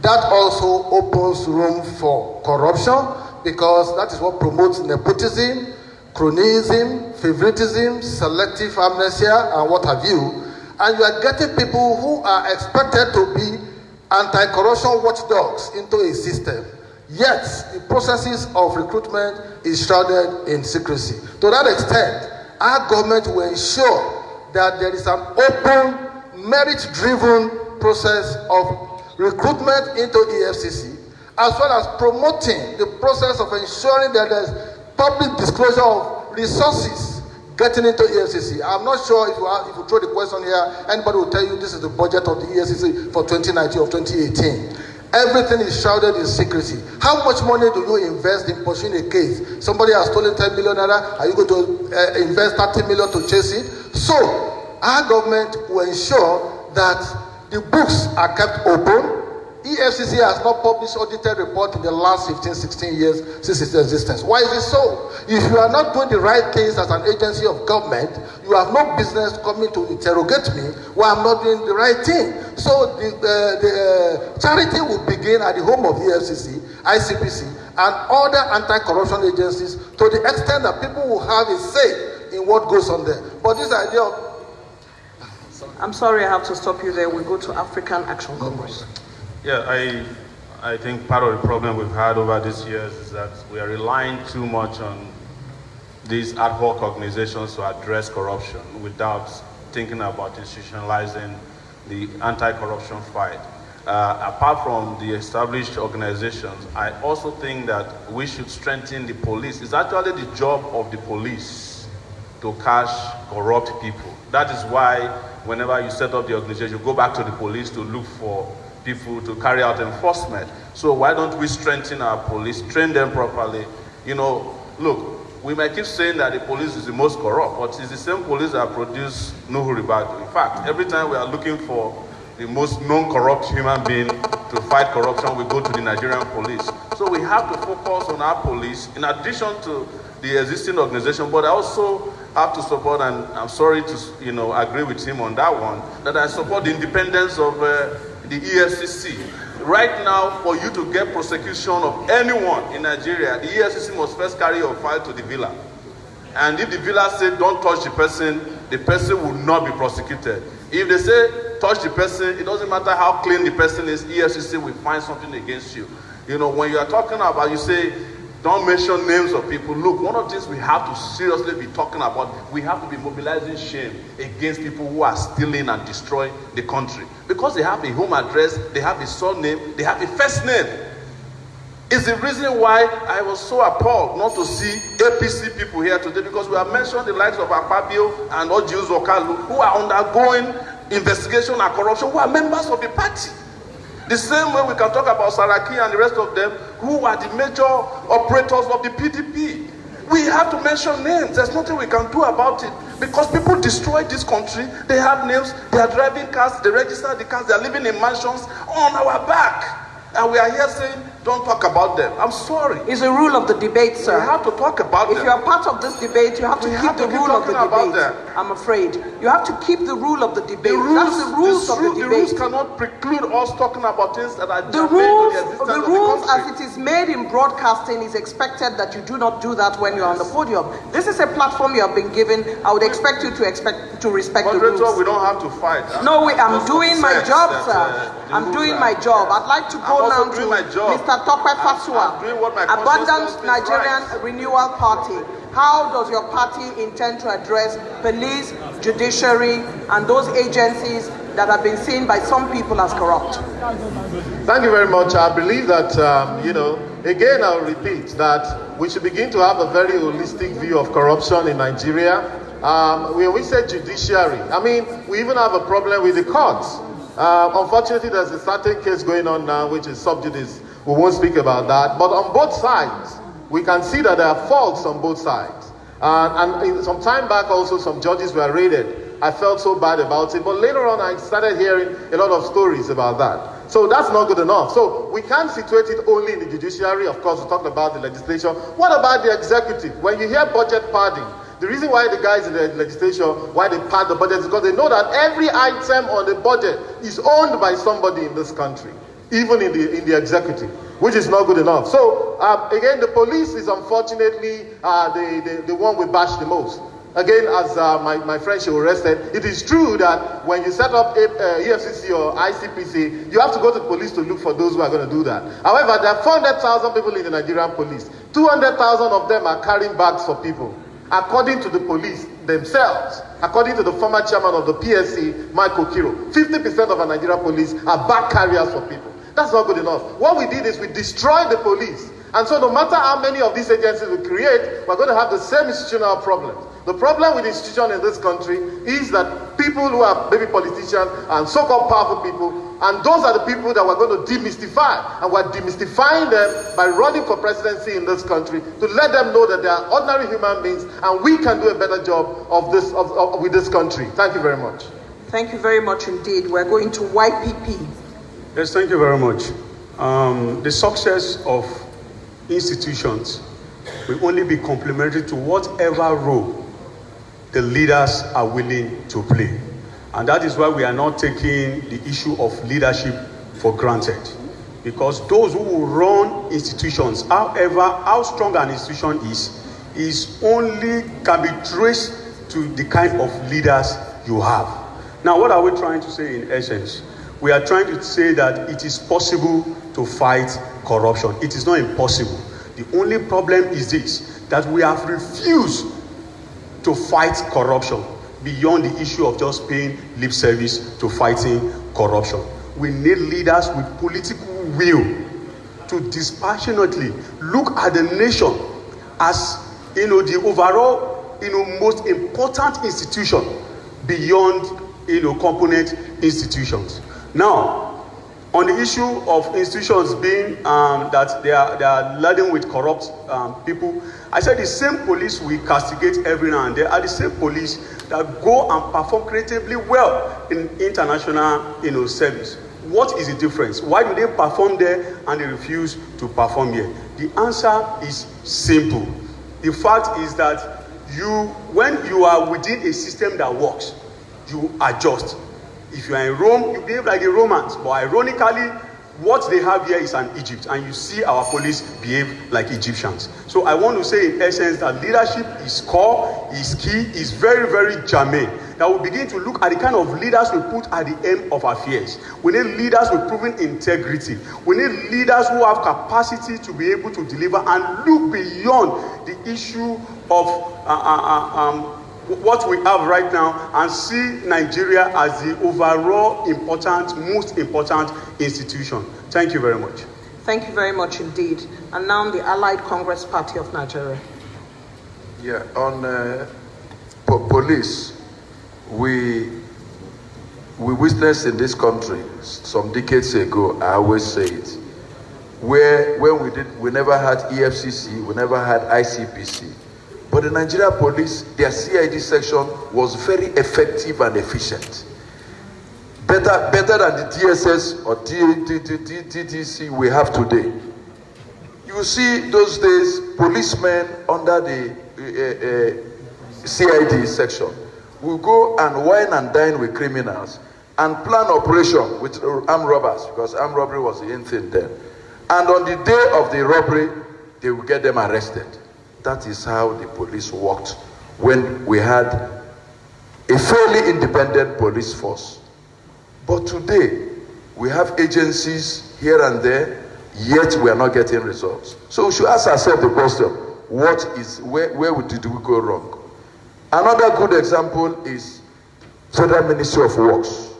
That also opens room for corruption because that is what promotes nepotism, cronyism, favoritism, selective amnesia, and what have you. And you are getting people who are expected to be anti-corruption watchdogs into a system. Yet, the processes of recruitment is shrouded in secrecy. To that extent, our government will ensure that there is an open, merit-driven process of recruitment into EFCC, as well as promoting the process of ensuring that there's public disclosure of resources getting into EFCC. I'm not sure if you throw the question here, anybody will tell you this is the budget of the EFCC for 2019 or 2018. Everything is shrouded in secrecy. How much money do you invest in pursuing a case? Somebody has stolen 10 million naira. Are you going to invest 30 million to chase it? So, our government will ensure that the books are kept open. EFCC has not published audited report in the last 15, 16 years since its existence. Why is it so? If you are not doing the right things as an agency of government, you have no business coming to interrogate me while I'm not doing the right thing. So the charity will begin at the home of EFCC, ICPC, and other anti-corruption agencies to the extent that people will have a say in what goes on there. But this idea of... I'm sorry I have to stop you there. We go to African Action Congress. Yeah, I think part of the problem we've had over these years is that we are relying too much on these ad hoc organizations to address corruption without thinking about institutionalizing the anti-corruption fight. Apart from the established organizations, I also think that we should strengthen the police. It's actually the job of the police to catch corrupt people. That is why whenever you set up the organization, you go back to the police to look for people to carry out enforcement. So why don't we strengthen our police, train them properly? You know, look, we might keep saying that the police is the most corrupt, but it's the same police that produce Nuhu Ribadu. In fact, every time we are looking for the most non-corrupt human being to fight corruption, we go to the Nigerian police. So we have to focus on our police in addition to the existing organization, but I also have to support, and I'm sorry to agree with him on that one, that I support the independence of the EFCC. Right now, for you to get prosecution of anyone in Nigeria, the EFCC must first carry your file to the villa. And if the villa say don't touch the person will not be prosecuted. If they say touch the person, it doesn't matter how clean the person is, EFCC will find something against you. You know, when you are talking about, you say, don't mention names of people. Look, one of the things we have to seriously be talking about, we have to be mobilizing shame against people who are stealing and destroying the country. Because they have a home address, they have a surname, they have a first name. It's the reason why I was so appalled not to see APC people here today, because we have mentioned the likes of Akpabio and Ojius Okalu, who are undergoing investigation and corruption, who are members of the party. The same way we can talk about Saraki and the rest of them, who are the major operators of the PDP. We have to mention names. There's nothing we can do about it, because people destroy this country. They have names, they are driving cars, they register the cars, they are living in mansions on our back. And we are here saying, don't talk about them. I'm sorry. It's a rule of the debate, sir. We have to talk about them. If you are part of this debate, you have to keep the rule of the debate. I'm afraid. You have to keep the rule of the debate. That's the rules of the debate. The rules cannot preclude us talking about things that are the rules as it is made in broadcasting is expected that you do not do that when you're on the podium. This is a platform you have been given. I would expect you to respect the rules. We don't have to fight. No, I'm doing my job, sir. I'm doing my job. I'd like to go now to Mr. Tope Fasua, Abundant Nigerian Renewal Party. How does your party intend to address police, judiciary, and those agencies that have been seen by some people as corrupt? Thank you very much. I believe that, again, I'll repeat that we should begin to have a very holistic view of corruption in Nigeria. When we say judiciary, I mean, we even have a problem with the courts. Unfortunately, there's a certain case going on now, which is sub judice. We won't speak about that. But on both sides, we can see that there are faults on both sides. And some time back also, some judges were raided. I felt so bad about it. But later on, I started hearing a lot of stories about that. So that's not good enough. So we can't situate it only in the judiciary. Of course, we talked about the legislation. What about the executive? When you hear budget padding, the reason why the guys in the legislation, why they pad the budget is because they know that every item on the budget is owned by somebody in this country, even in the executive, which is not good enough. So again, the police is unfortunately the one we bash the most. Again, as my friend Sowore said, it is true that when you set up EFCC or ICPC, you have to go to the police to look for those who are going to do that. However, there are 400,000 people in the Nigerian police. 200,000 of them are carrying bags for people. According to the police themselves, according to the former chairman of the PSC, Michael Kiro, 50% of our Nigerian police are bag carriers for people. That's not good enough. What we did is we destroyed the police. And so no matter how many of these agencies we create, we're going to have the same institutional problems. The problem with the institution in this country is that people who are maybe politicians and so-called powerful people, and those are the people that we're going to demystify. And we're demystifying them by running for presidency in this country to let them know that they are ordinary human beings and we can do a better job with this country. Thank you very much. Thank you very much indeed. We're going to YPP. Yes, thank you very much. The success of institutions will only be complementary to whatever role the leaders are willing to play. And that is why we are not taking the issue of leadership for granted. Because those who will run institutions, however, how strong an institution is only can be traced to the kind of leaders you have. Now, what are we trying to say in essence? We are trying to say that it is possible to fight corruption. It is not impossible. The only problem is this, that we have refused to fight corruption beyond the issue of just paying lip service to fighting corruption. We need leaders with political will to dispassionately look at the nation as, the overall, most important institution beyond, component institutions. Now, on the issue of institutions being that they are laden with corrupt people, I said the same police we castigate every now and then are the same police that go and perform creatively well in international service. What is the difference? Why do they perform there and they refuse to perform here? The answer is simple. The fact is that when you are within a system that works, you adjust. If you are in Rome, you behave like the Romans. But ironically, what they have here is an Egypt. And you see our police behave like Egyptians. So I want to say in essence that leadership is core, is key, is very, very germane. that we begin to look at the kind of leaders we put at the end of affairs. We need leaders with proven integrity. We need leaders who have capacity to be able to deliver and look beyond the issue of what we have right now and see Nigeria as the overall most important institution. Thank you very much. Thank you very much indeed. And now the Allied Congress Party of Nigeria. Yeah, on police, we witnessed in this country some decades ago, I always say it, where when we never had EFCC, we never had ICPC. But the Nigeria police, their CID section was very effective and efficient. Better than the DSS or TTC we have today. You see those days, policemen under the CID section will go and wine and dine with criminals and plan operation with armed robbers, because armed robbery was the in thing then. And on the day of the robbery, they will get them arrested. That is how the police worked when we had a fairly independent police force. But today, we have agencies here and there, yet we are not getting results. So we should ask ourselves the question, where did we go wrong? Another good example is Federal Ministry of Works.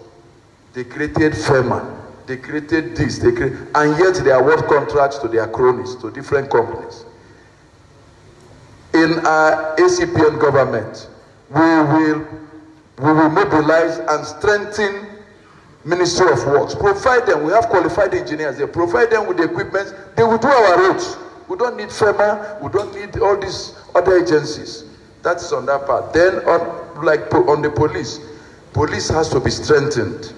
They created FEMA, they created this, and yet they award contracts to their cronies, to different companies. In our ACPN government, we will mobilize and strengthen Ministry of Works. Provide them, we have qualified engineers, they provide them with the equipment, they will do our roads. We don't need FEMA, we don't need all these other agencies. That's on that part. Then on the police has to be strengthened.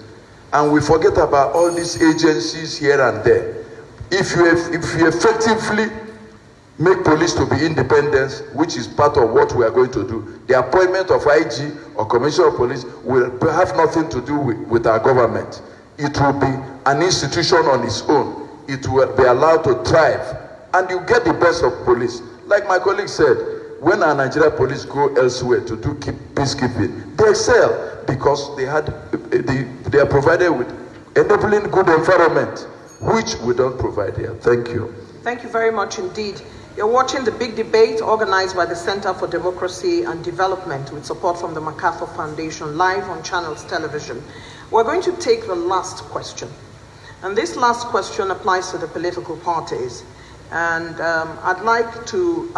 And we forget about all these agencies here and there. If you effectively make police to be independent, which is part of what we are going to do, the appointment of IG or Commissioner of Police will have nothing to do with our government. It will be an institution on its own. It will be allowed to thrive. And you get the best of police. Like my colleague said, when our Nigeria police go elsewhere to do peacekeeping, they excel because they are provided with enabling good environment, which we don't provide here. Thank you. Thank you very much indeed. You're watching the big debate organized by the Center for Democracy and Development with support from the MacArthur Foundation, live on Channels Television. We're going to take the last question. And this last question applies to the political parties. And I'd like to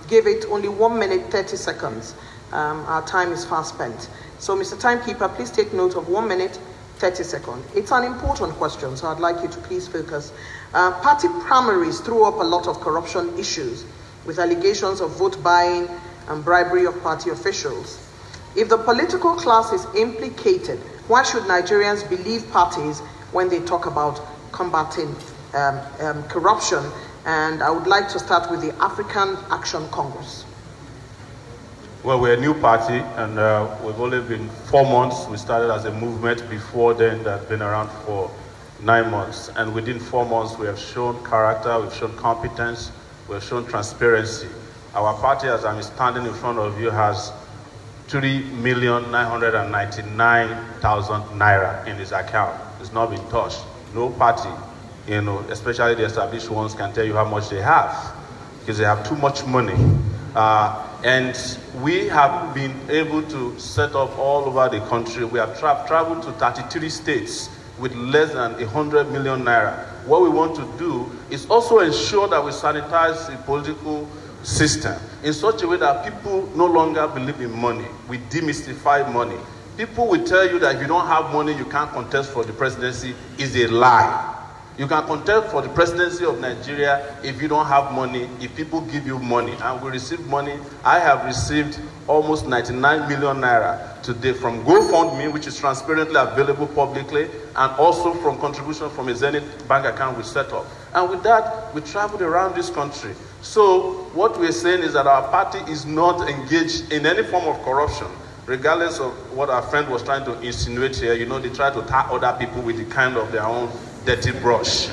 give it only 1 minute, 30 seconds. Our time is fast spent. So Mr. Timekeeper, please take note of 1 minute, 30 seconds. It's an important question, so I'd like you to please focus. Party primaries threw up a lot of corruption issues with allegations of vote buying and bribery of party officials. If the political class is implicated, why should Nigerians believe parties when they talk about combating corruption? And I would like to start with the African Action Congress. Well, we're a new party, and we've only been 4 months. We started as a movement before then that had been around for 9 months. And within 4 months, we have shown character, we've shown competence, we've shown transparency. Our party, as I'm standing in front of you, has 3,999,000 naira in its account. It's not been touched. No party, especially the established ones, can tell you how much they have, because they have too much money. And we have been able to set up all over the country. We have traveled to 33 states with less than 100 million naira. What we want to do is also ensure that we sanitize the political system in such a way that people no longer believe in money. We demystify money. People will tell you that if you don't have money, you can't contest for the presidency. Is a lie. You can contest for the presidency of Nigeria if you don't have money, if people give you money. And we receive money. I have received almost 99 million naira today from GoFundMe, which is transparently available publicly, and also from contribution from a Zenith bank account we set up. And with that, we traveled around this country. So what we're saying is that our party is not engaged in any form of corruption, regardless of what our friend was trying to insinuate here. They try to tar other people with the kind of their own dirty brush,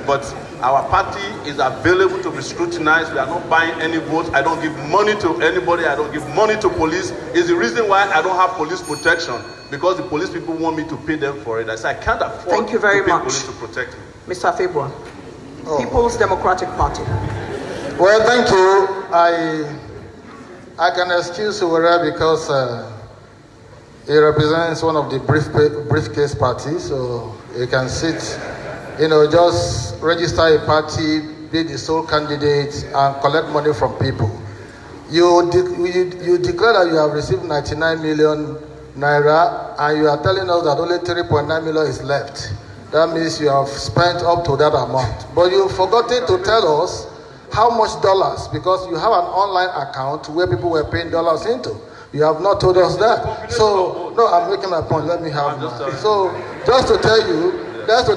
But Our party is available to be scrutinized. We are not buying any votes. I don't give money to anybody. I don't give money to police. It's the reason why I don't have police protection, because the police people want me to pay them for it. I say I can't afford to pay police to protect me. Mr. February, People's Democratic Party. Well, thank you. I can excuse Sowore because he represents one of the briefcase parties, so he can sit, just register a party, be the sole candidate, and collect money from people. You declare that you have received 99 million naira, and you are telling us that only 3.9 million is left. That means you have spent up to that amount. But you've forgotten to tell us how much dollars, because you have an online account where people were paying dollars into. You have not told us that. So, no, I'm making my point. Let me have that. So, just to tell you that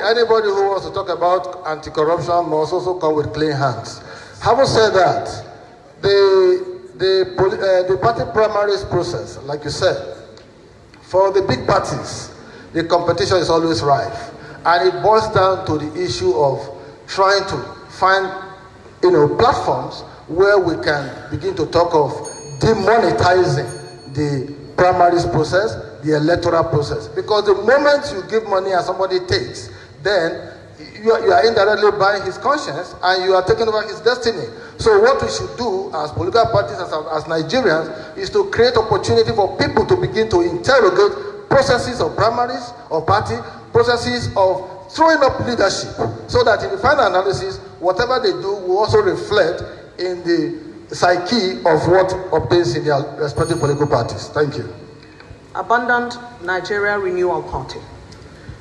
anybody who wants to talk about anti-corruption must also come with clean hands. Having said that, the party primaries process, like you said, for the big parties, the competition is always rife. And it boils down to the issue of trying to find, platforms where we can begin to talk of demonetizing the primaries process, the electoral process. Because the moment you give money and somebody takes, then you are indirectly buying his conscience and you are taking over his destiny. So what we should do as political parties, as Nigerians, is to create opportunity for people to begin to interrogate processes of primaries, of party, processes of throwing up leadership, so that in the final analysis, whatever they do will also reflect in the psyche of what obtains in their respective political parties. Thank you. Abundant Nigeria Renewal Party.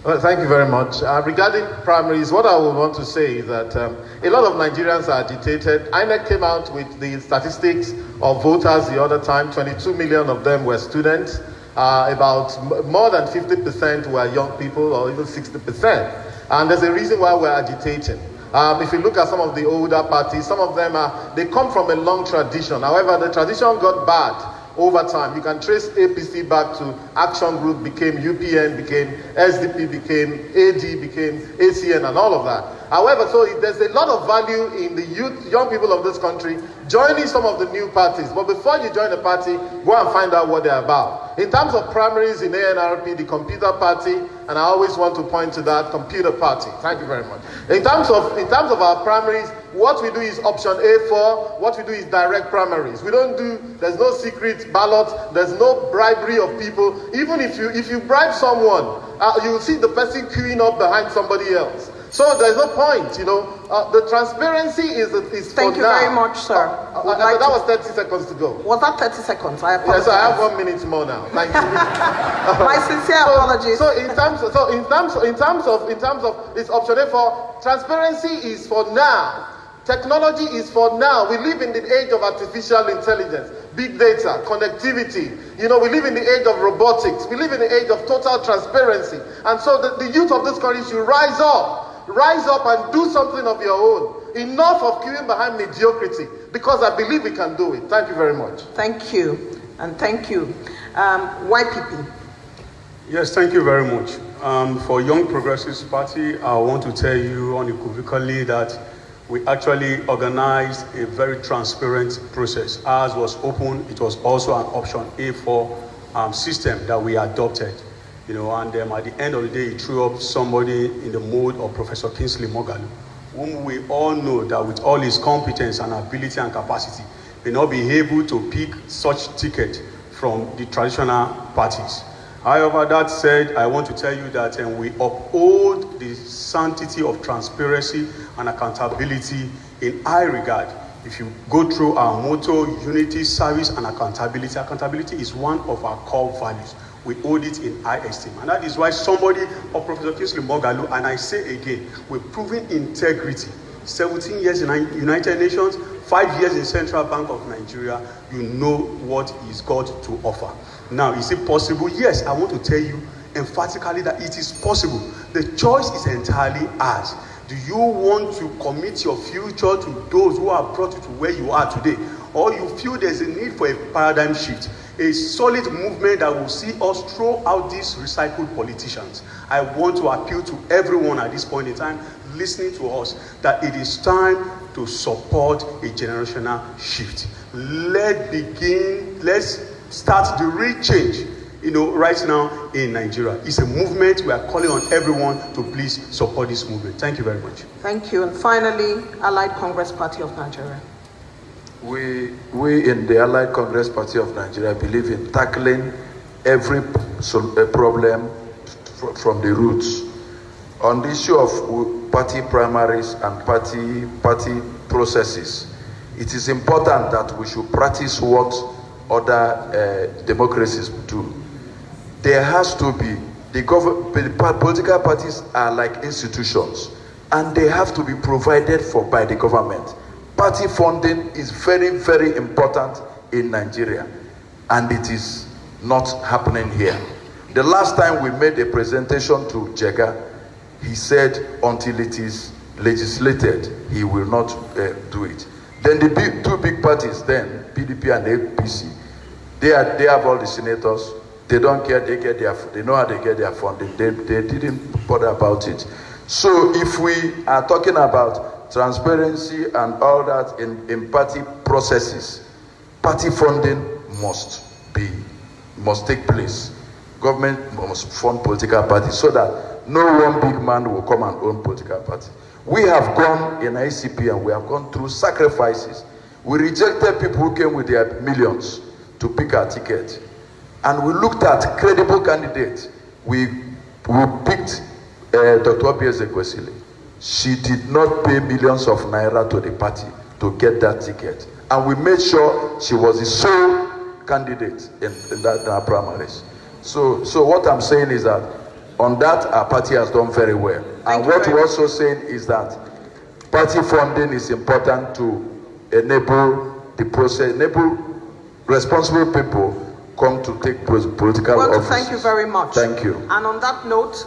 Well, thank you very much. Regarding primaries, what I would want to say is that a lot of Nigerians are agitated. INEC came out with the statistics of voters the other time. 22 million of them were students. About more than 50% were young people, or even 60%. And there's a reason why we're agitating. If you look at some of the older parties, some of them they come from a long tradition. However, the tradition got bad over time. You can trace APC back to Action Group, became UPN, became SDP, became AD, became ACN, and all of that. However, so there's a lot of value in the young people of this country joining some of the new parties. But before you join a party, go and find out what they're about. In terms of primaries in ANRP, the Computer Party, and I always want to point to that, Computer Party. Thank you very much. In terms of our primaries, what we do is option A4. What we do is direct primaries. There's no secret ballot. There's no bribery of people. Even if you bribe someone, you will see the person queuing up behind somebody else. So there's no point, the transparency is for now. Thank you very much, sir. That was 30 seconds to go. Was that 30 seconds? I apologize. Yes, I have 1 minute more now. Thank you. My sincere apologies. So in terms of this option A for transparency is for now. Technology is for now. We live in the age of artificial intelligence, big data, connectivity. We live in the age of robotics. We live in the age of total transparency. And so the youth of this country should rise up and do something of your own. Enough of queuing behind mediocrity, because I believe we can do it. Thank you very much. Thank you. And thank you. YPP. Yes, thank you very much. For Young Progressives Party, I want to tell you unequivocally that we actually organized a very transparent process. Ours was open. It was also an option A4 system that we adopted. And at the end of the day, it threw up somebody in the mode of Professor Kingsley Moghalu, whom we all know that with all his competence and ability and capacity, may not be able to pick such ticket from the traditional parties. However, that said, I want to tell you that we uphold the sanctity of transparency and accountability in high regard. If you go through our motto, unity, service, and accountability, accountability is one of our core values. We hold it in high esteem. And that is why somebody of Professor Kingsley Moghalu, and I say again, we've proven integrity. 17 years in United Nations, 5 years in Central Bank of Nigeria, you know what he's got to offer. Now, is it possible? Yes, I want to tell you emphatically that it is possible. The choice is entirely ours. Do you want to commit your future to those who have brought you to where you are today? Or you feel there's a need for a paradigm shift, a solid movement that will see us throw out these recycled politicians? I want to appeal to everyone at this point in time listening to us that it is time to support a generational shift. Let's start the real change, right now in Nigeria. It's a movement. We are calling on everyone to please support this movement. Thank you very much. Thank you. And finally, Allied Congress Party of Nigeria. We in the Allied Congress Party of Nigeria believe in tackling every problem from the roots. On the issue of party primaries and party processes, it is important that we should practice what other democracies do. There has to be, the political parties are like institutions, and they have to be provided for by the government. Party funding is very, very important in Nigeria, and it is not happening here. The last time we made a presentation to Jega, he said until it is legislated, he will not do it. Then the two big parties then, PDP and APC, they have all the senators. They don't care, they know how they get their funding. They didn't bother about it. So if we are talking about transparency and all that in party processes, party funding must take place. Government must fund political parties so that no one big man will come and own political party. We have gone in ICP and we have gone through sacrifices. We rejected people who came with their millions to pick our ticket. And we looked at credible candidates. We picked Dr. Obieze-Kwesili. She did not pay millions of naira to the party to get that ticket. And we made sure she was the sole candidate in our primaries. So what I'm saying is that on that, our party has done very well. And what we're also saying is that party funding is important to enable the process, enable responsible people come to take political office. Thank you very much. Thank you. And on that note,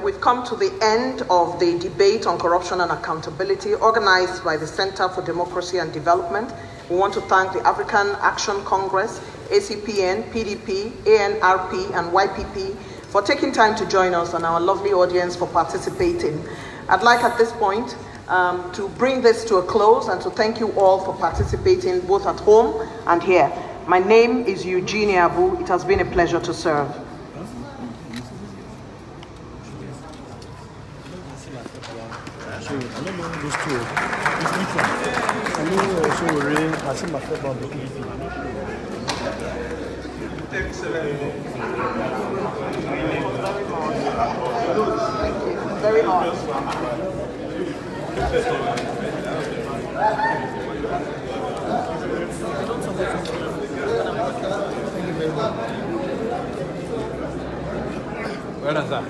we've come to the end of the debate on corruption and accountability organized by the Center for Democracy and Development. We want to thank the African Action Congress, ACPN, PDP, ANRP, and YPP for taking time to join us and our lovely audience for participating. I'd like at this point to bring this to a close and to thank you all for participating both at home and here. My name is Eugenia Abu. It has been a pleasure to serve. Very hard. Well done, sir.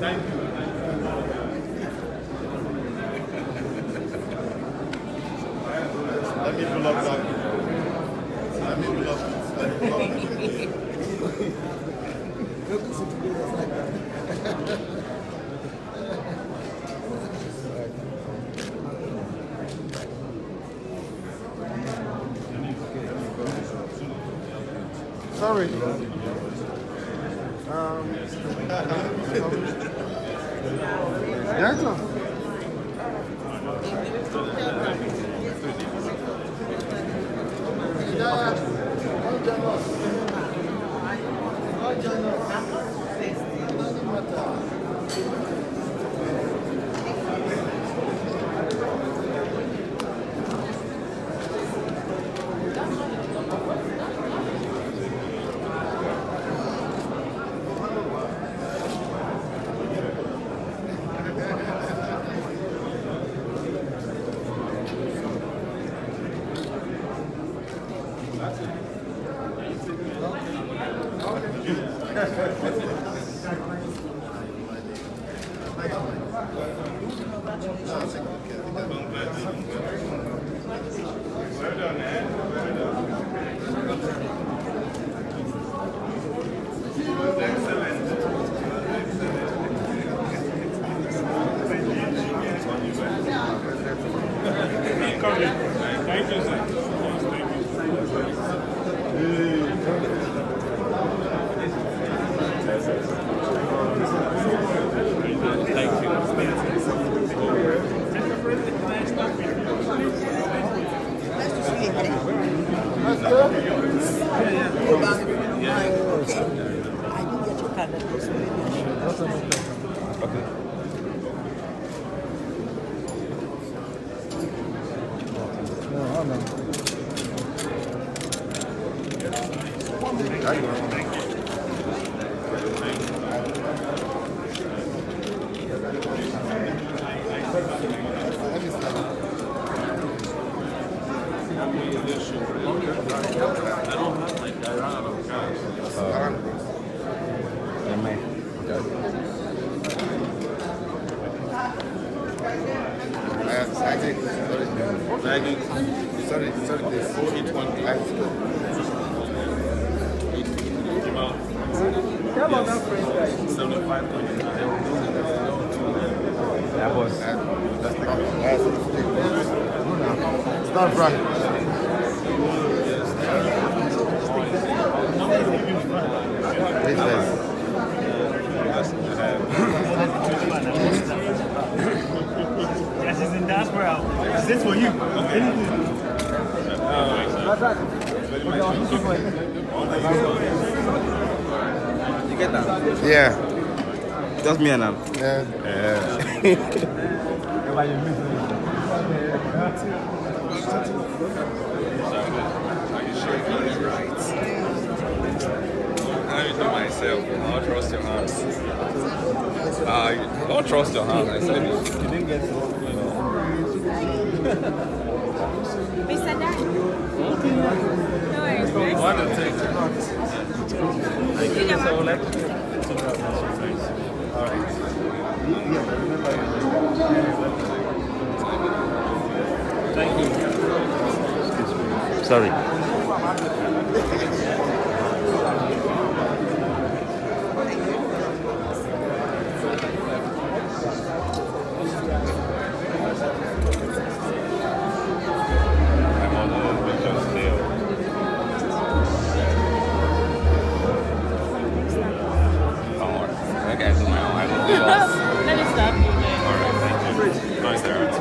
Thank you. Let me pull up that. Let me pull up. Let me pull up. Sorry. Director. Thank you, sir. Yeah. Just me and him. Yeah. I do myself. I don't trust your hands. Don't trust your hands. I said it. You didn't get to Mr. Dan. No worries. What the thing? Thank you, so like all right. Thank you. Sorry. Let me stop you there. All right, thank you. Nice, Aaron.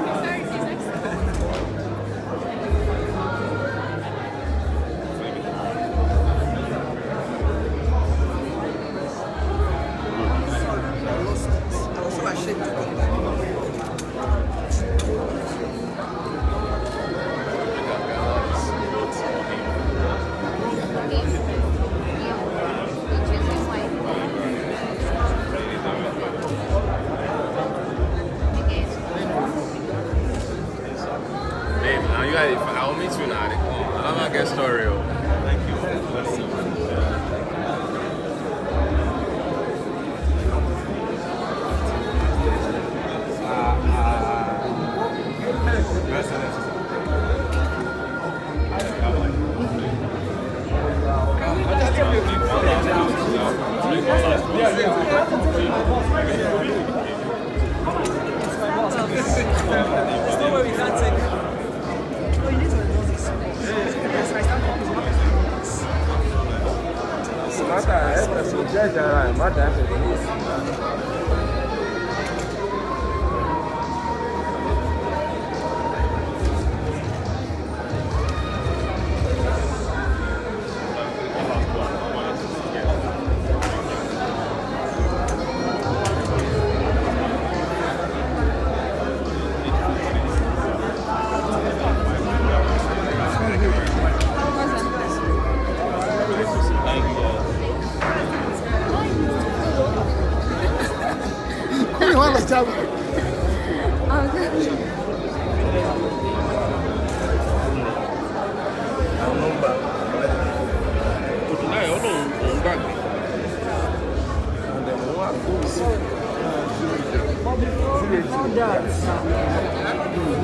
I'll meet you now. I'm not get story. Thank you.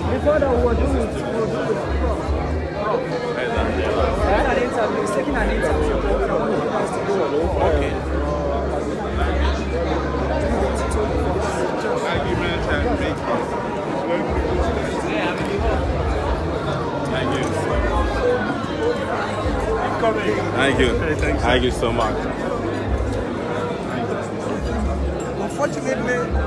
Before that, we'll do it. Okay. Thank you. Thank you so much. Unfortunately,